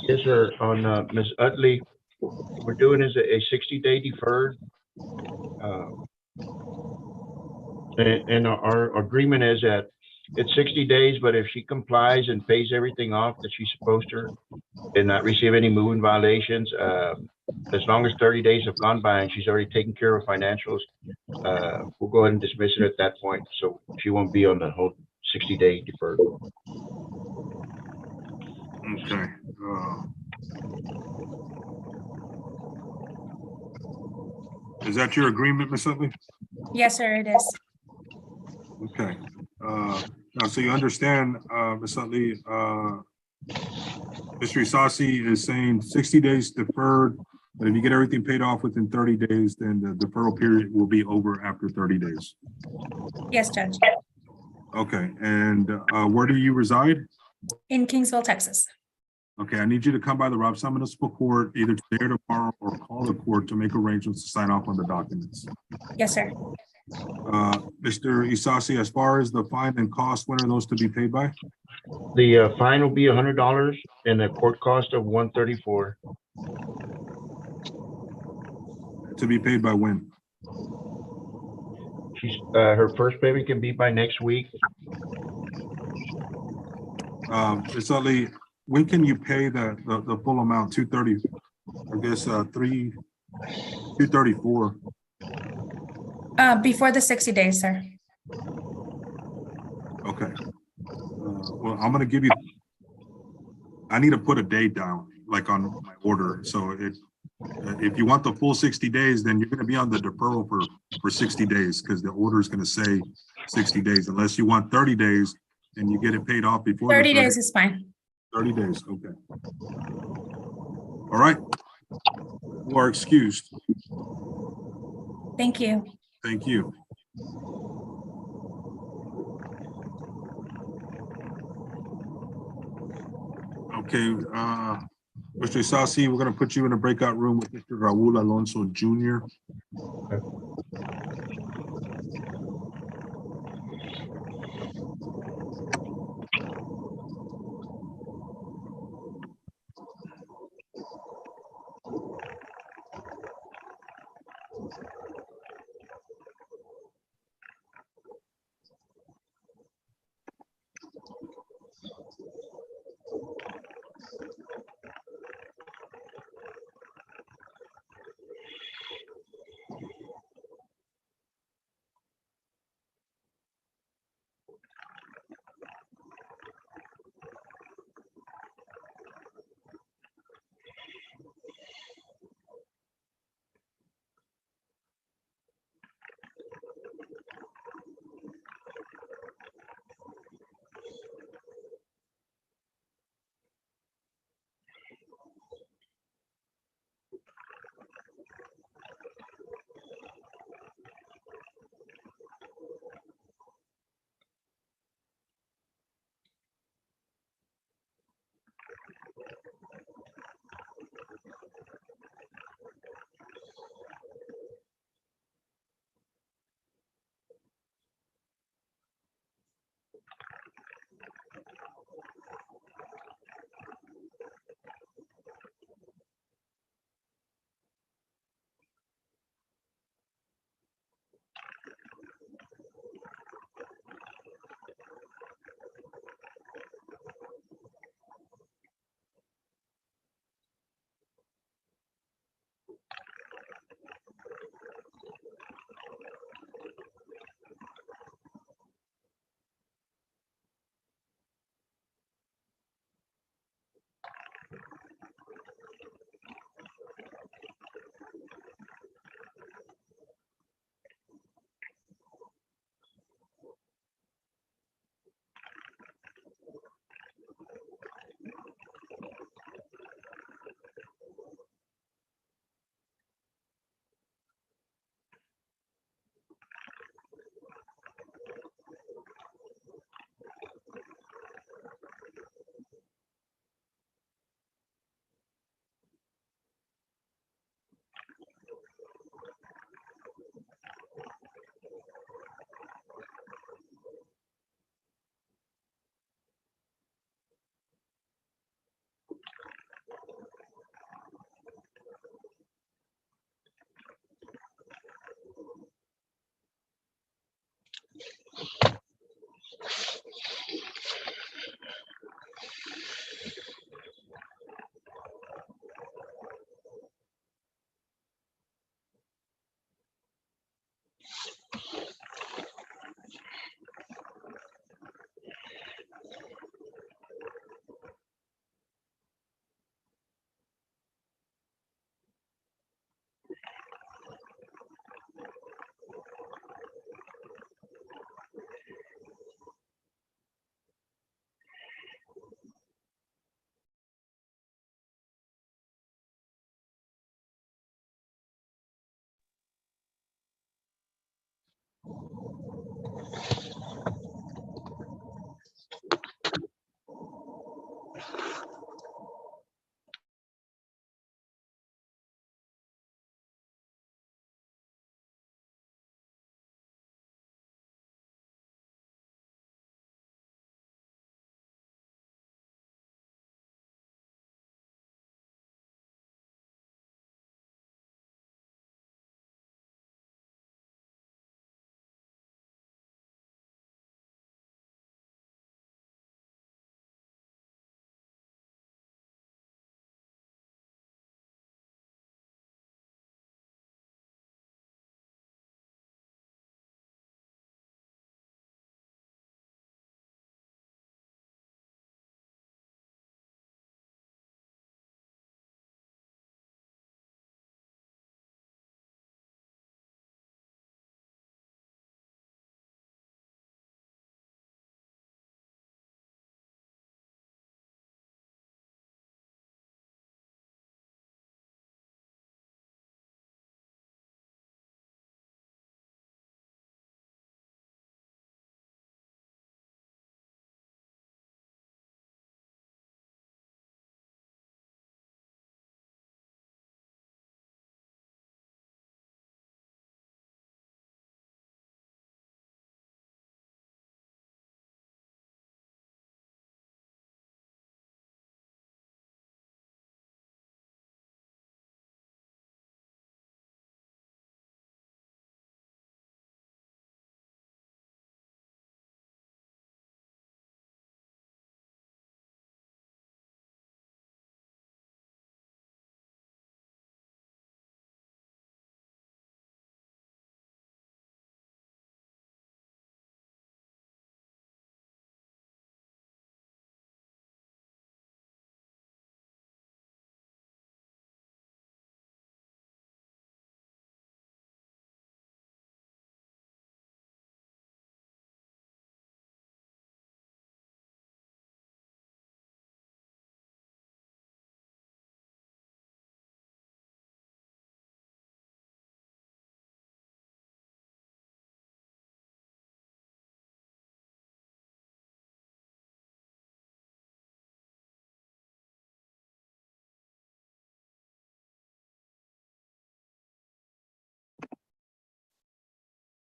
Yes, sir. On Ms. Utley, we're doing is a 60-day deferred. And our agreement is that it's 60 days, but if she complies and pays everything off that she's supposed to and not receive any moving violations, as long as 30 days have gone by and she's already taken care of financials, we'll go ahead and dismiss it at that point. So she won't be on the whole 60-day deferred. Okay. Is that your agreement, Ms. Utley? Yes, sir, it is. Okay. Now, so you understand, Ms. Utley, Mr. Isasi is saying 60 days deferred, but if you get everything paid off within 30 days, then the deferral period will be over after 30 days. Yes, Judge. Okay, and where do you reside? In Kingsville, Texas. Okay, I need you to come by the Robstown Municipal Court either today or tomorrow, or call the court to make arrangements to sign off on the documents. Yes, sir. Mr. Isasi, as far as the fine and cost, when are those to be paid by? The fine will be $100 and the court cost of $134. To be paid by when? She's her first payment can be by next week. Ms. Utley, when can you pay the full amount? 230, I guess 234. Before the 60 days, sir. Okay. Well, I'm gonna give you, I need to put a date down, like on my order. So if you want the full 60 days, then you're gonna be on the deferral for 60 days because the order is gonna say 60 days, unless you want 30 days and you get it paid off before. 30 days is fine. 30 days, okay. All right. You are excused. Thank you. Thank you. Okay, Mr. Isasi, we're gonna put you in a breakout room with Mr. Raul Alonso Jr.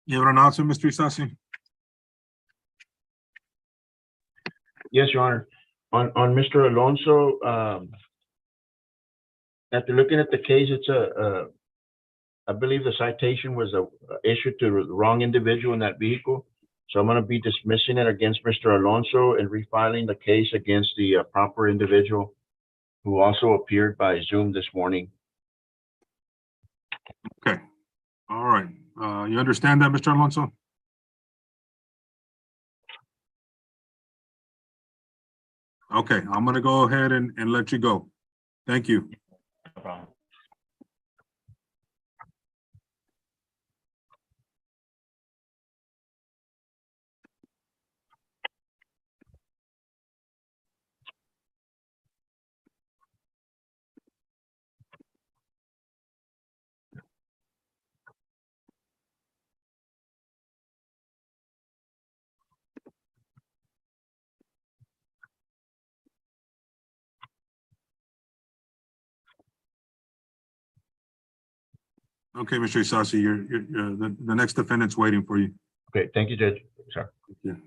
You have an announcement, Mr. Isasi? Yes, Your Honor. On Mr. Alonso, after looking at the case, it's I believe the citation was issued to the wrong individual in that vehicle. So I'm going to be dismissing it against Mr. Alonso and refiling the case against the proper individual who also appeared by Zoom this morning. Okay. All right. You understand that, Mr. Alonso? Okay, I'm gonna go ahead and let you go. Thank you. No problem. Okay, Mr. Isasi, the next defendant's waiting for you. Okay, thank you, Judge. Sorry. Thank you.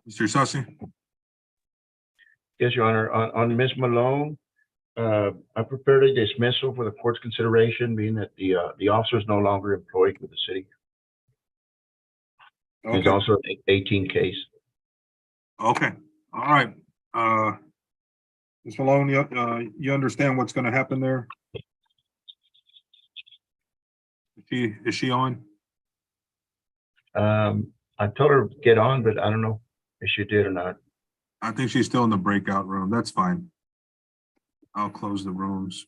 Mr. Isasi? Yes, Your Honor. On Ms. Malone, I prepared a dismissal for the court's consideration, being that the officer is no longer employed with the city. It's Okay, also an 18 case. okay, all right. Ms. Malone, you understand what's gonna happen there? Is she on? I told her to get on, but I don't know if she did or not. I think she's still in the breakout room. That's fine. I'll close the rooms.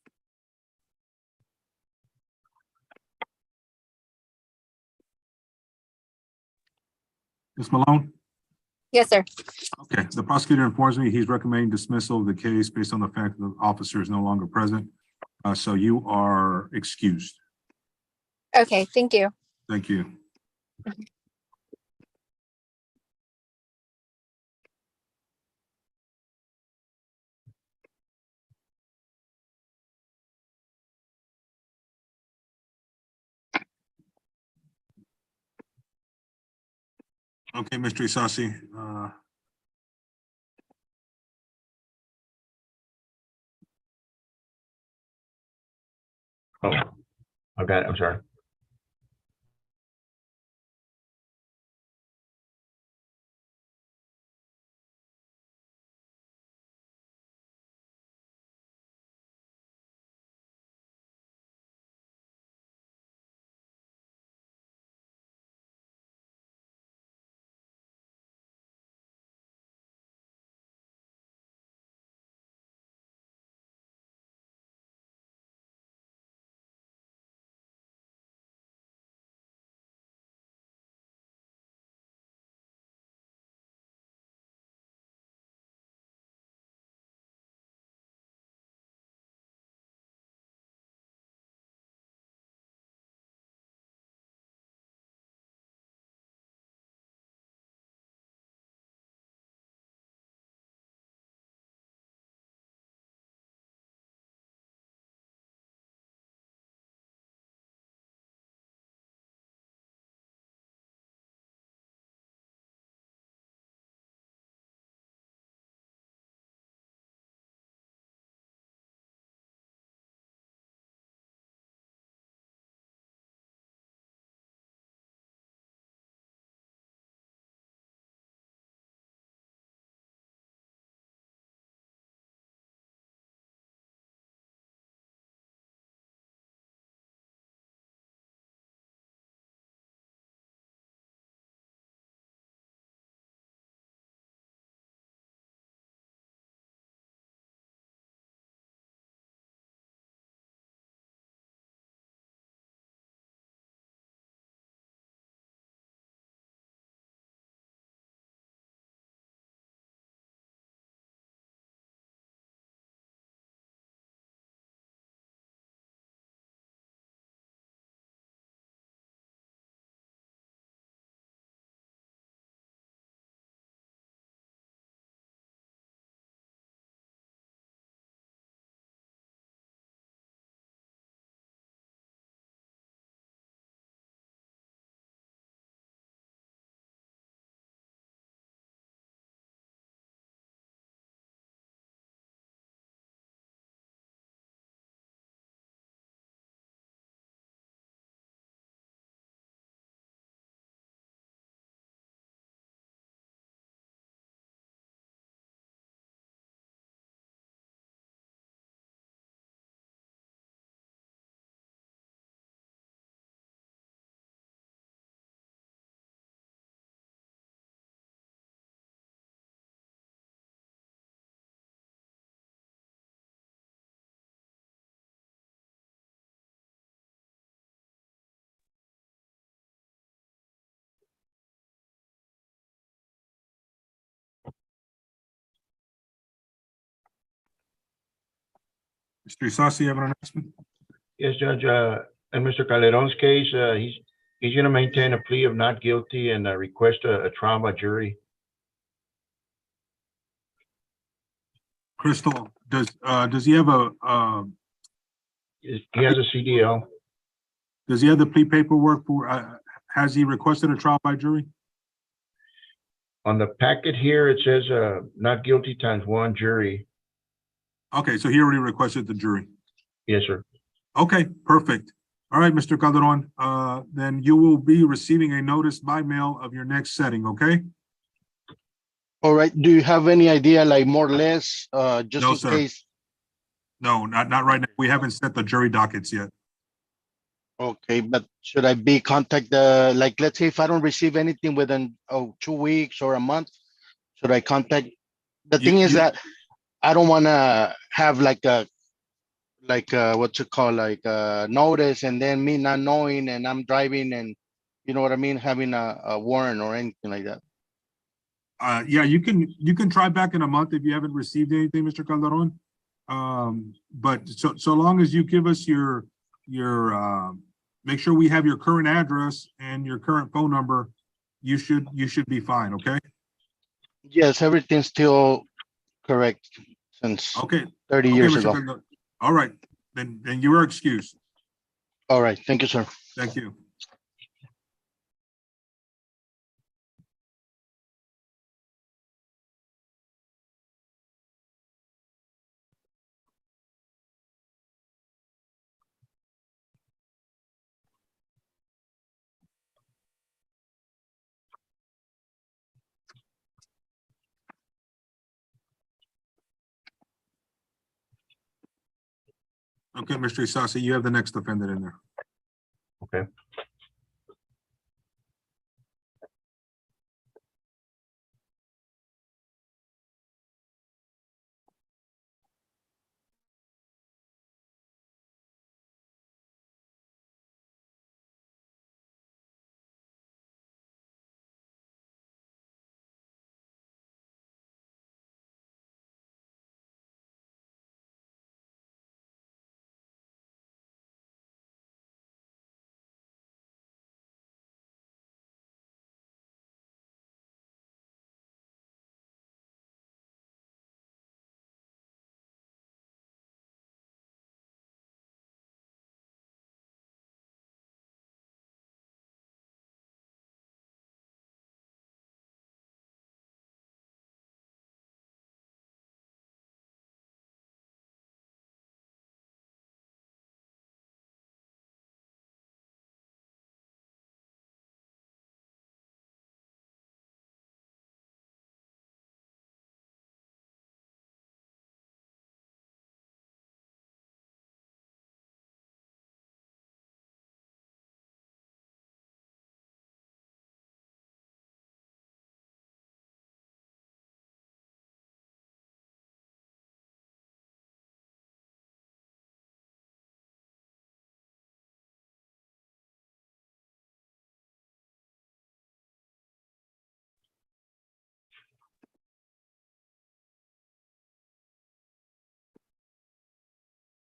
Ms. Malone? Yes, sir. Okay, the prosecutor informs me he's recommending dismissal of the case based on the fact that the officer is no longer present. So you are excused. Okay, thank you. Thank you. Okay, Mr. Isasi, Oh, I got it. I'm sorry. Mr. Isasi, you have an announcement? Yes, Judge, in Mr. Calderon's case, he's gonna maintain a plea of not guilty and request a trial by jury. Crystal, does he have He has a CDL. does he have the plea paperwork for, has he requested a trial by jury? On the packet here, it says, not guilty ×1 jury. Okay, so he already requested the jury. Yes, sir. Okay, perfect. All right, Mr. Calderon, then you will be receiving a notice by mail of your next setting, okay? All right. Do you have any idea, like more or less, just No, in sir. case? No, not right now. We haven't set the jury dockets yet. Okay, but should I be like, let's say if I don't receive anything within 2 weeks or a month, should I contact? The thing is that I don't want to have like what's it called, like notice and then me not knowing and I'm driving and you know what I mean, having a warrant or anything like that. Yeah, you can try back in a month if you haven't received anything, Mr. Calderon. But so long as you give us your make sure we have your current address and your current phone number, you should be fine, okay? Yes, everything's still correct since 30 years Mr. ago. Calderon. All right, then you are excused. All right, thank you, sir. Thank you. Okay, Mr. Isasi, you have the next defendant in there. Okay.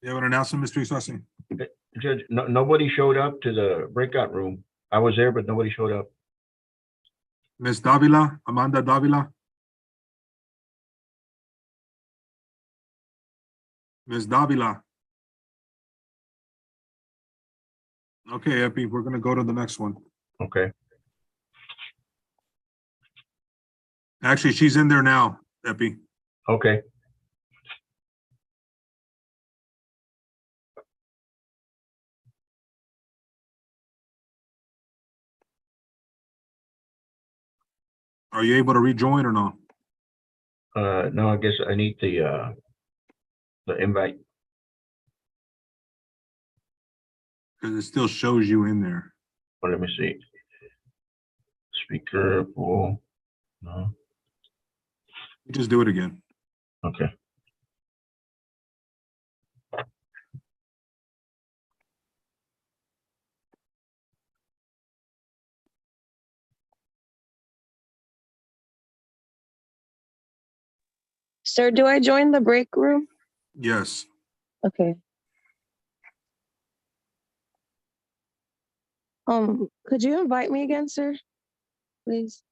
You have an announcement, Mr. Isasi? Judge, nobody showed up to the breakout room. I was there, but nobody showed up. Ms. Davila, Amanda Davila. Ms. Davila. Okay, Epi, we're gonna go to the next one. Okay. Actually, she's in there now, Epi. Okay. Are you able to rejoin or no? No, I guess I need the invite. Because it still shows you in there. Well, let me see. Speaker pool. No. You just do it again. Okay. Sir, do I join the break room? Yes. Okay. Could you invite me again, sir? Please?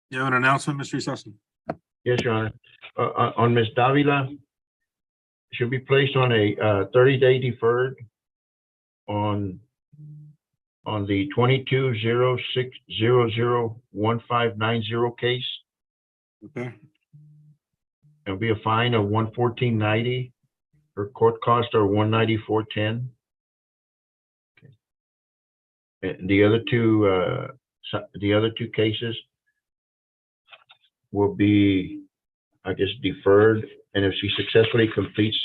You have an announcement, Mr. Isasi? Yes, Your Honor. On Ms. Davila, should be placed on a 30-day deferred on the 2206001590 case. Okay, There'll be a fine of 114.90. Her court costs are 194.10. And the other two cases will be, I guess, deferred. And if she successfully completes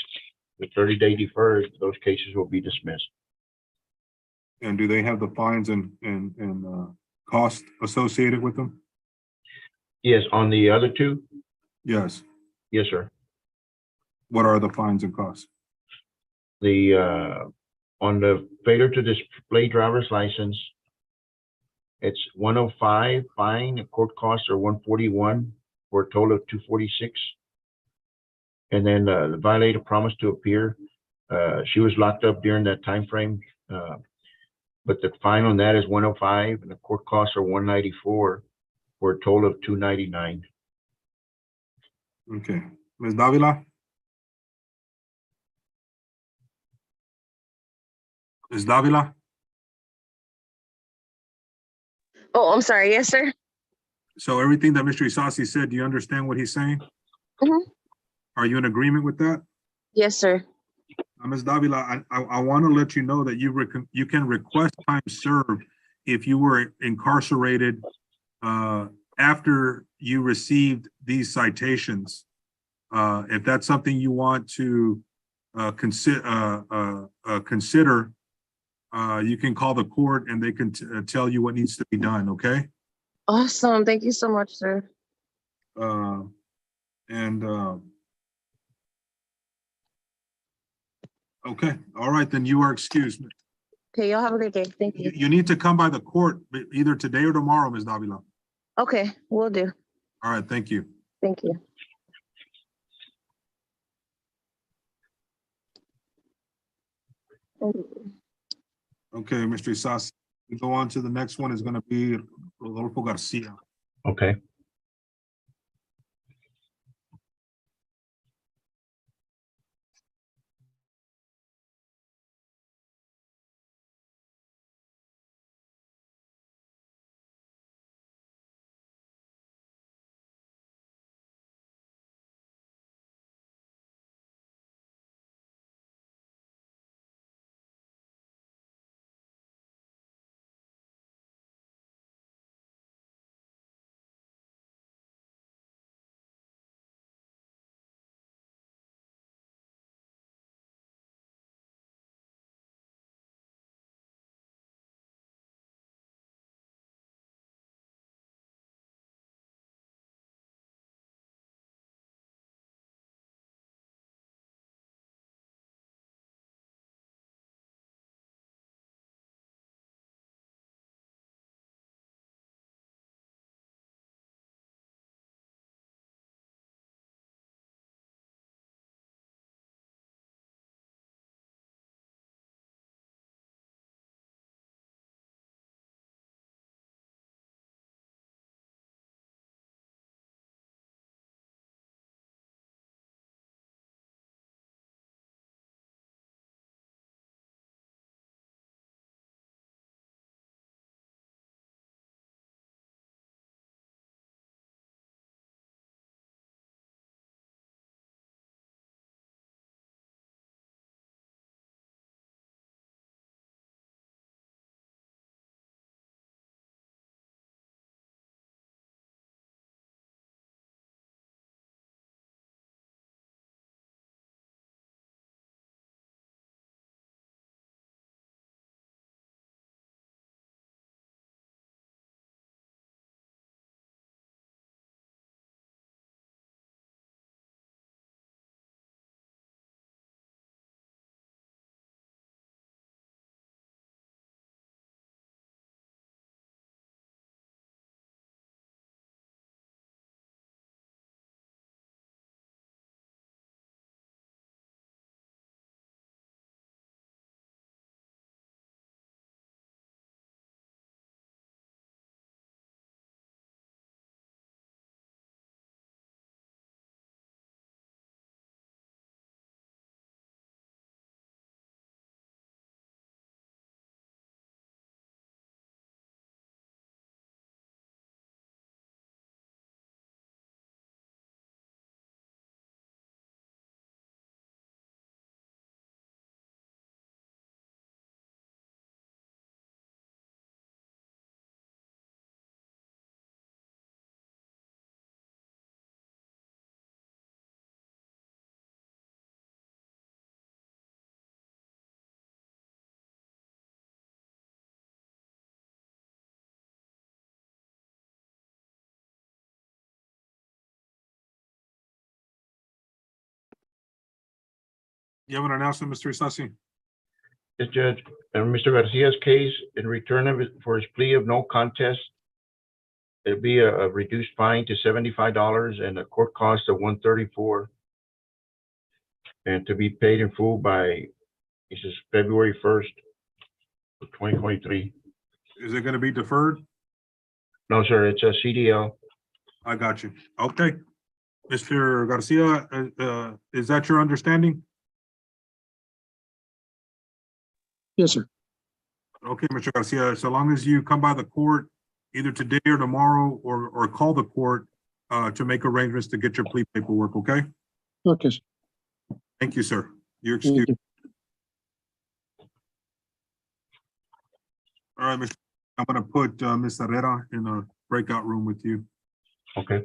the 30-day deferred, those cases will be dismissed. and do they have the fines and costs associated with them? Yes, on the other two? Yes. Yes, sir. What are the fines and costs? On the failure to display driver's license, it's 105 fine, and court costs are 141 for a total of 246. And then the violator promised to appear. She was locked up during that time frame. But the fine on that is 105 and the court costs are 194 for a total of 299. Okay, Ms. Davila? Ms. Davila? Oh, I'm sorry. Yes, sir. So everything that Mr. Isasi said, do you understand what he's saying? Mhm. Are you in agreement with that? Yes, sir. Ms. Davila, I want to let you know that you can request time served if you were incarcerated after you received these citations. If that's something you want to consider, you can call the court and they can tell you what needs to be done, okay? Awesome. Thank you so much, sir. Okay, all right, then you are excused. Okay, y'all have a great day. Thank you. You need to come by the court either today or tomorrow, Ms. Davila. Okay, will do. All right, thank you. Thank you. Okay, Mr. Isasi, we go on to the next one is gonna be Rodolfo Garcia. Okay. You have an announcement, Mr. Isasi? Yes, Judge, Mr. Garcia's case, in return of it for his plea of no contest, it'd be a reduced fine to $75 and a court cost of $134, and to be paid in full by, he says, February 1st, 2023. Is it gonna be deferred? No, sir, it's a CDL. I got you. Okay. Mr. Garcia, is that your understanding? Yes, sir. Okay, Mr. Garcia, so long as you come by the court either today or tomorrow, or call the court to make arrangements to get your plea paperwork, okay? Okay, sir. Thank you, sir. You're Thank excused. you. All right, Mr. I'm gonna put Ms. Herrera in a breakout room with you. Okay.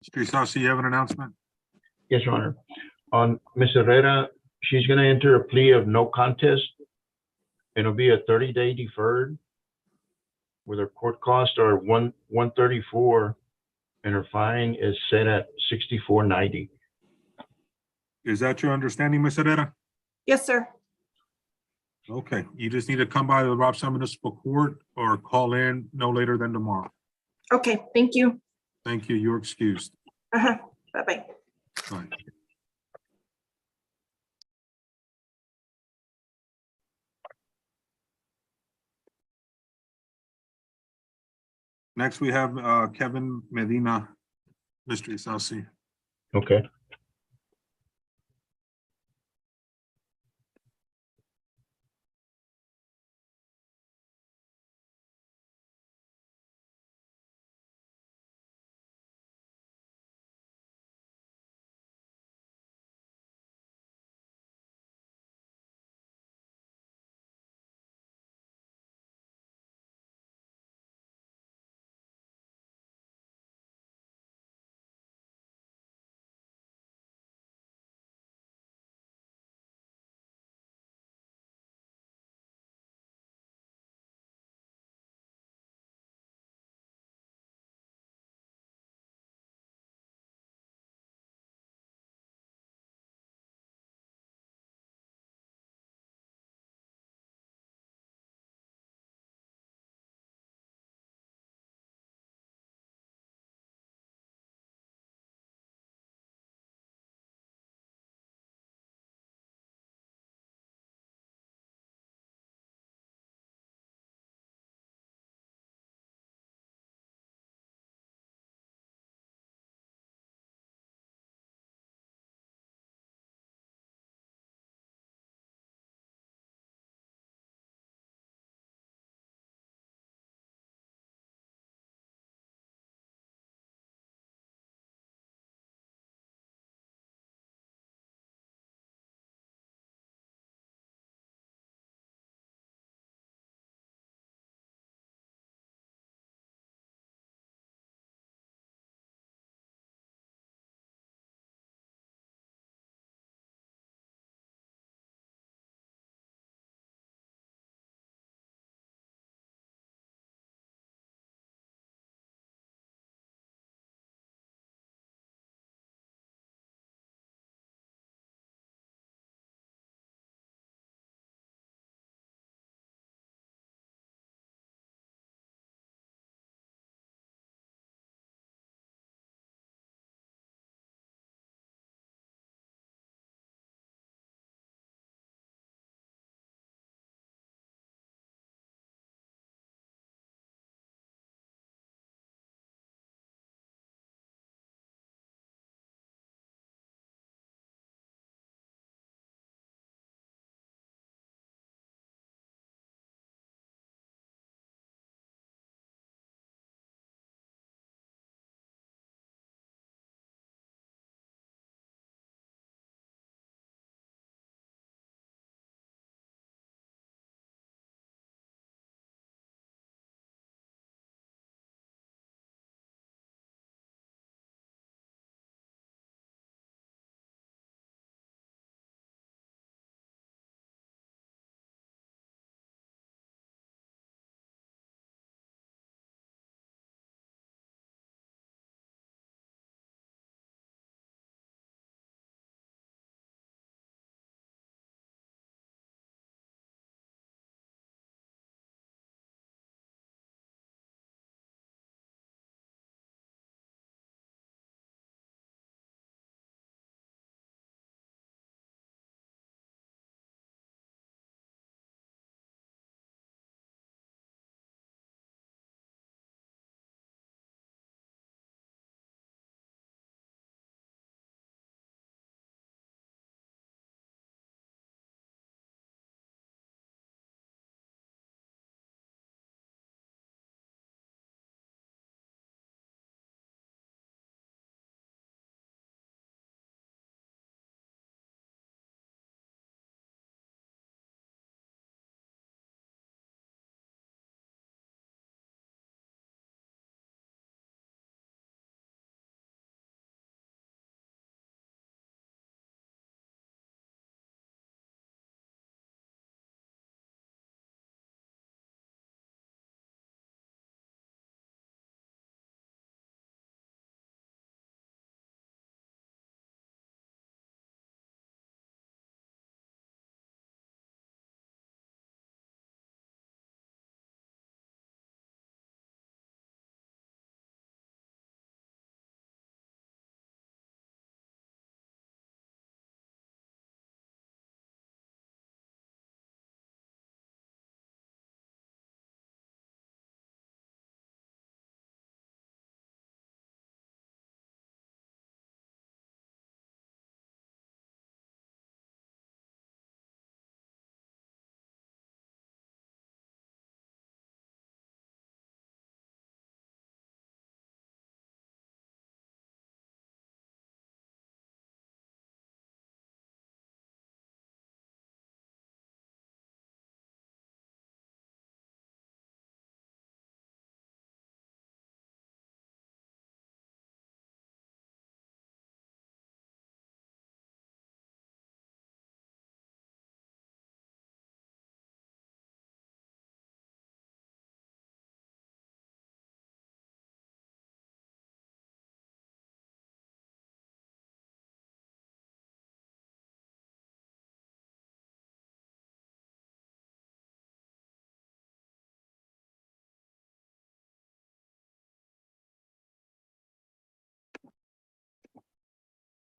Mr. Isasi, you have an announcement? Yes, Your Honor. On Ms. Herrera, she's gonna enter a plea of no contest. It'll be a 30-day deferred with her court costs are 134 and her fine is set at 64.90. Is that your understanding, Ms. Herrera? Yes, sir. Okay, you just need to come by the Robstown Municipal Court or call in no later than tomorrow. Okay, thank you. Thank you. You're excused. Bye-bye. Bye. Next, we have Kevin Medina, Mr. Isasi. Okay.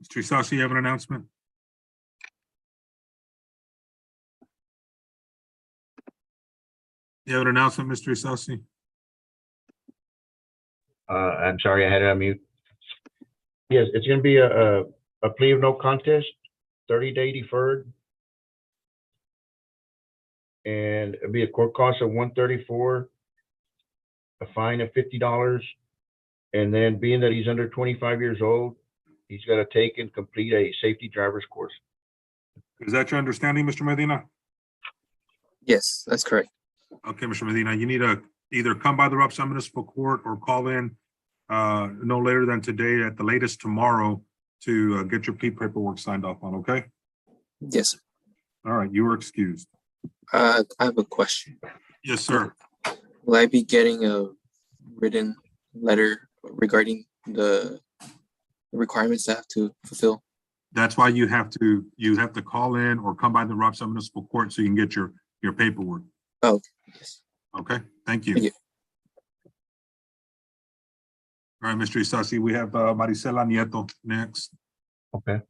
Mr. Isasi, you have an announcement? You have an announcement, Mr. Isasi? I'm sorry, I had it on mute. Yes, it's gonna be a plea of no contest, 30-day deferred. And it'll be a court cost of $134, a fine of $50. And then being that he's under 25 years old, he's got to take and complete a safety driver's course. Is that your understanding, Mr. Medina? Yes, that's correct. Okay, Mr. Medina, you need to either come by the Roxanne Municipal Court or call in no later than today, at the latest tomorrow, to get your plea paperwork signed off on, okay? Yes, sir. All right, you are excused. I have a question. Yes, sir. Will I be getting a written letter regarding the requirements I have to fulfill? That's why you have to call in or come by the Roxanne Municipal Court so you can get your paperwork. Oh, okay. Yes. Okay, thank you. Thank you. All right, Mr. Isasi, we have Maricela Nieto next. Okay.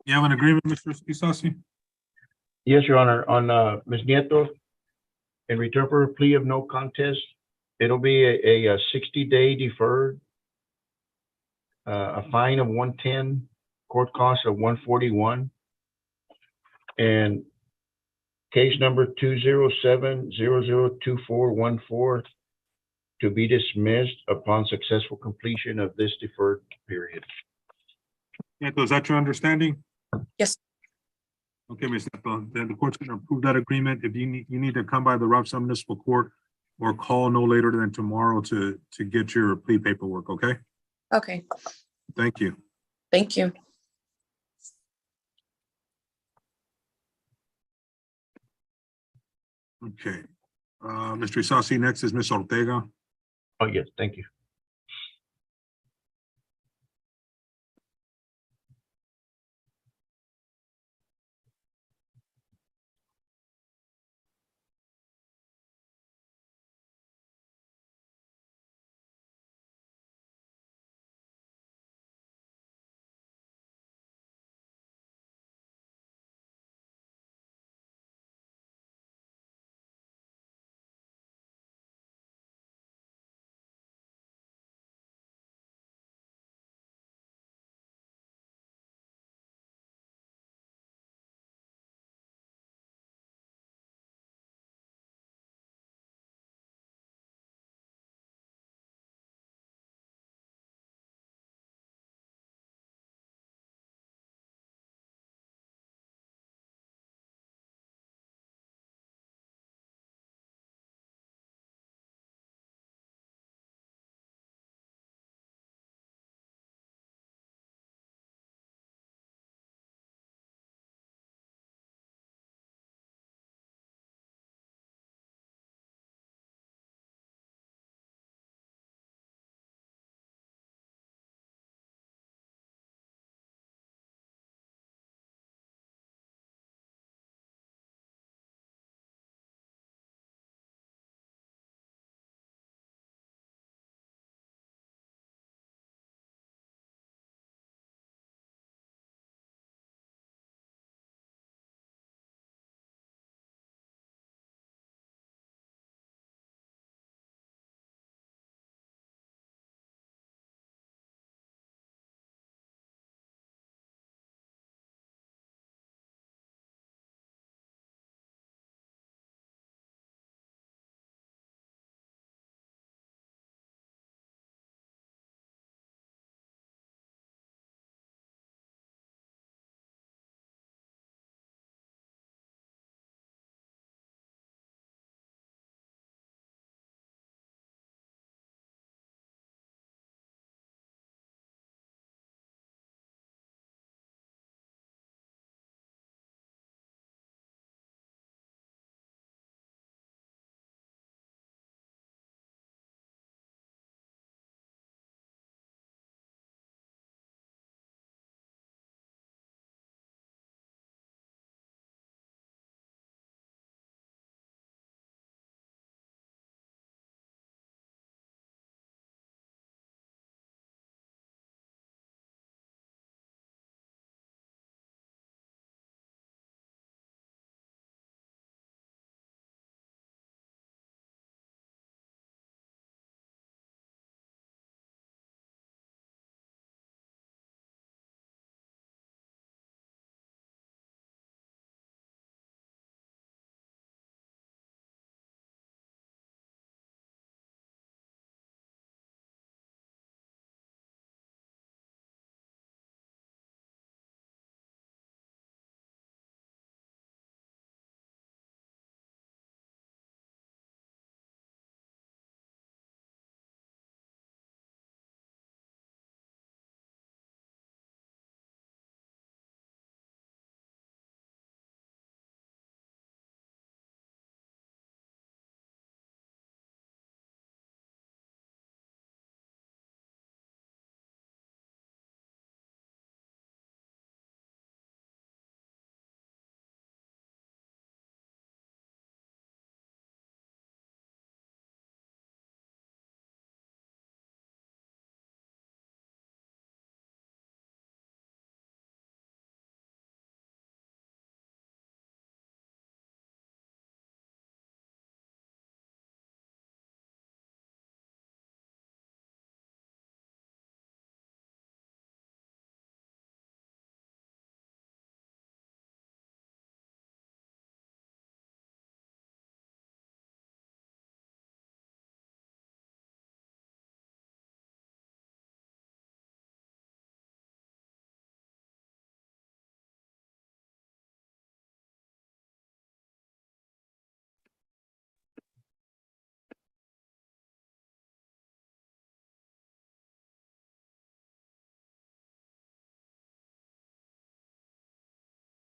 You have an agreement, Mr. Isasi? Yes, Your Honor, on Ms. Nieto, in return for a plea of no contest, it'll be a 60-day deferred, a fine of 110, court costs of 141, and case number 207-002414 to be dismissed upon successful completion of this deferred period. Neto, is that your understanding? Yes. Okay, Ms. Neto, then the court's gonna approve that agreement. If you need to come by the Robson Municipal Court or call no later than tomorrow to get your plea paperwork, okay? Okay, Thank you. thank you. Okay. Mr. Isasi, next is Ms. Ortega. Oh, yes, thank you.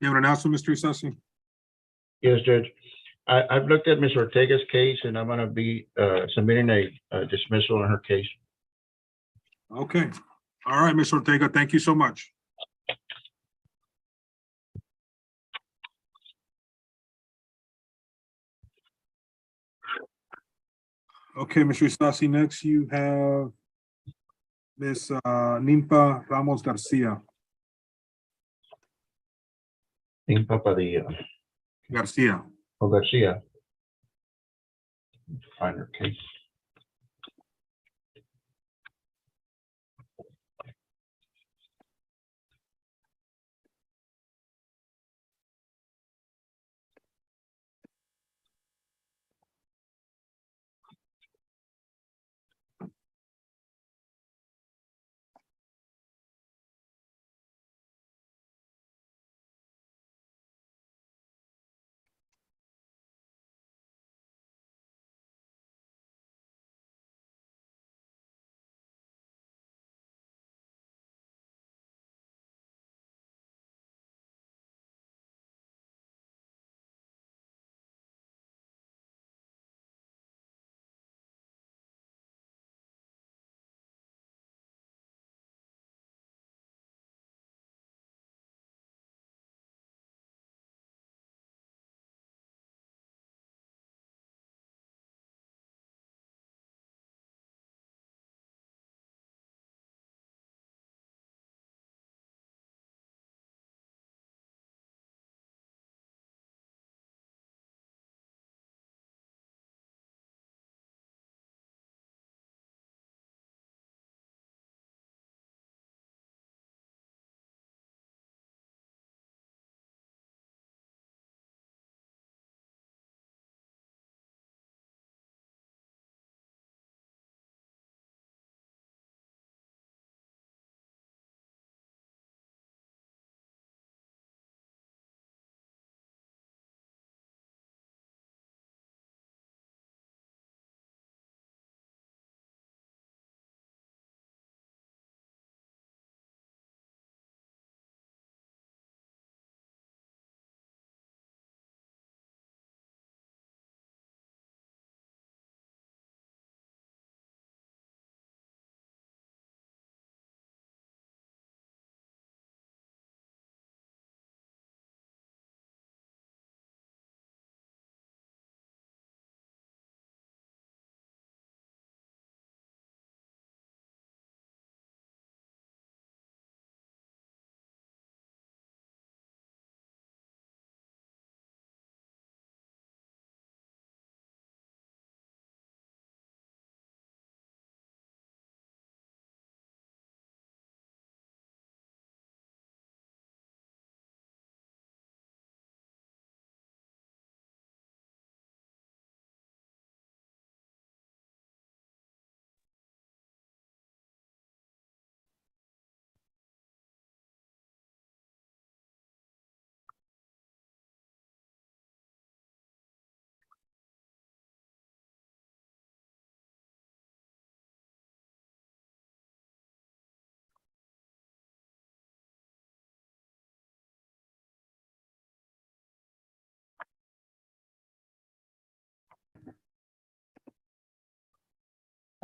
You have an announcement, Mr. Isasi? Yes, Judge. I've looked at Ms. Ortega's case and I'm gonna be submitting a dismissal on her case. Okay. All right, Ms. Ortega, thank you so much. Okay, Mr. Isasi, next you have Ms. Nimpa Ramos Garcia. In Papadilla. Garcia. Oh, Garcia. Find her case.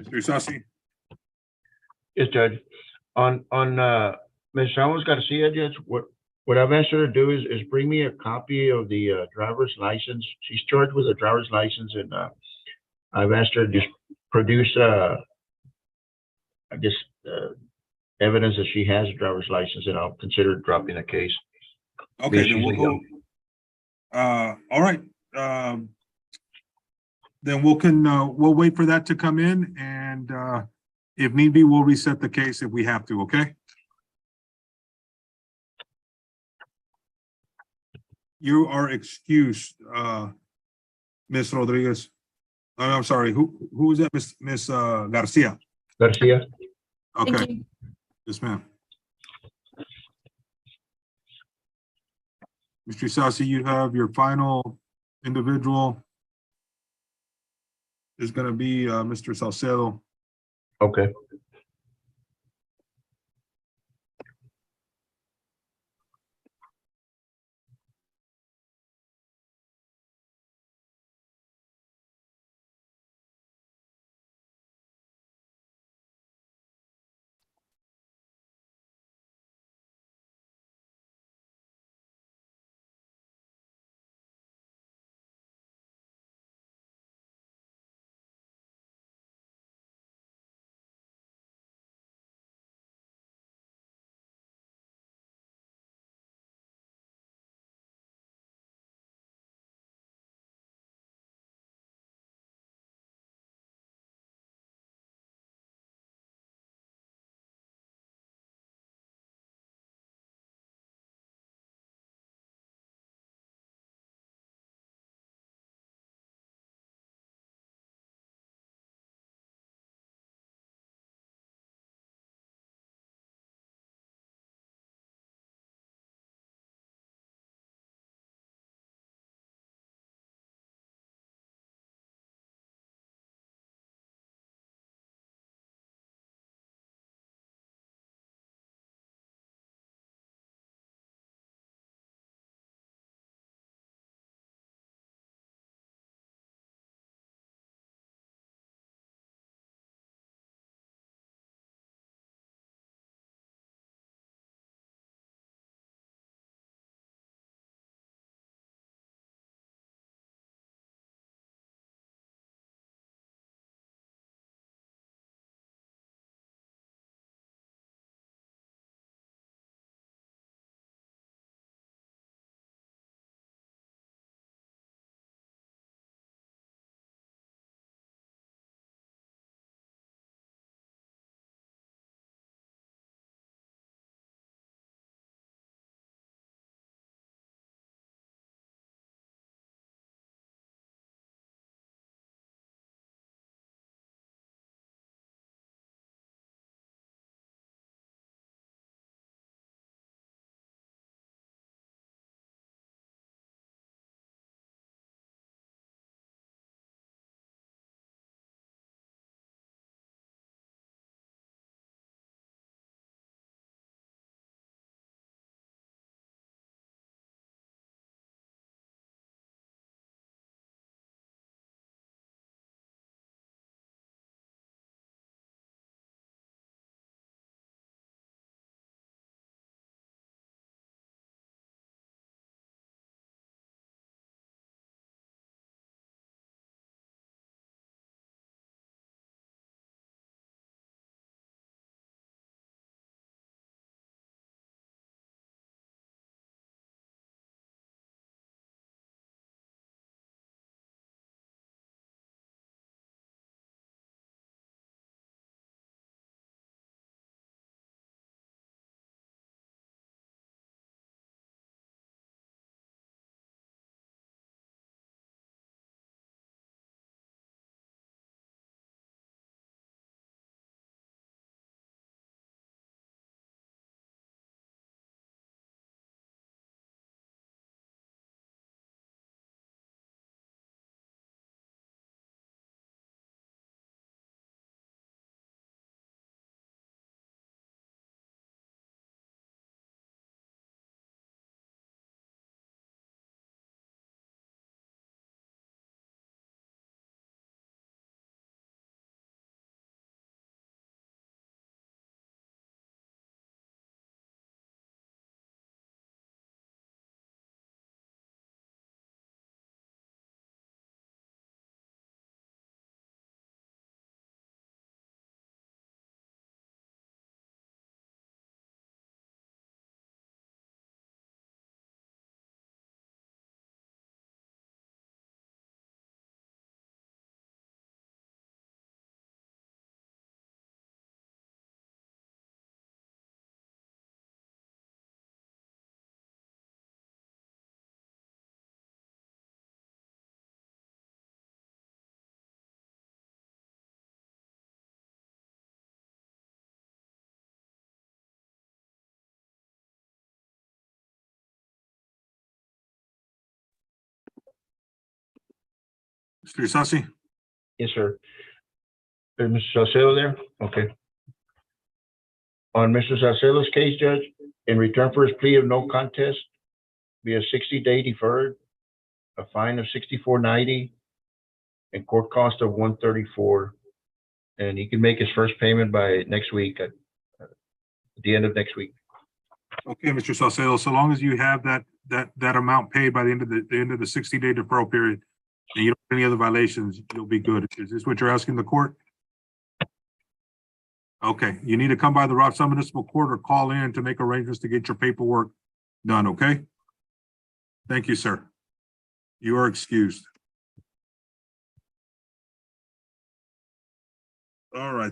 Mr. Isasi? Yes, Judge. On Ms. Ramos Garcia, Judge, what I've asked her to do is bring me a copy of the driver's license. She's charged with a driver's license, and I've asked her to just produce I guess evidence that she has a driver's license, and I'll consider dropping the case. Okay, then She's we'll a go. young- All right. Then we'll wait for that to come in, and if need be, we'll reset the case if we have to, okay? You are excused, Ms. Rodriguez. I'm sorry, who was that, Ms. Garcia? Garcia. Okay. Yes, ma'am. Mr. Isasi, you have your final individual is going to be Mr. Salcedo. Okay. Mr. Isasi? Yes, sir. Is Mr. Salcedo there? Okay. On Mr. Salcedo's case, Judge, in return for his plea of no contest, be a 60-day deferred, a fine of $64.90, and court cost of $134. And he can make his first payment by next week, at the end of next week. Okay, Mr. Salcedo, so long as you have that amount paid by the end of the 60-day deferral period, and you don't have any other violations, you'll be good. Is this what you're asking the court? Okay, you need to come by the Roxanne Municipal Court or call in to make arrangements to get your paperwork done, okay? Thank you, sir. You are excused. All right.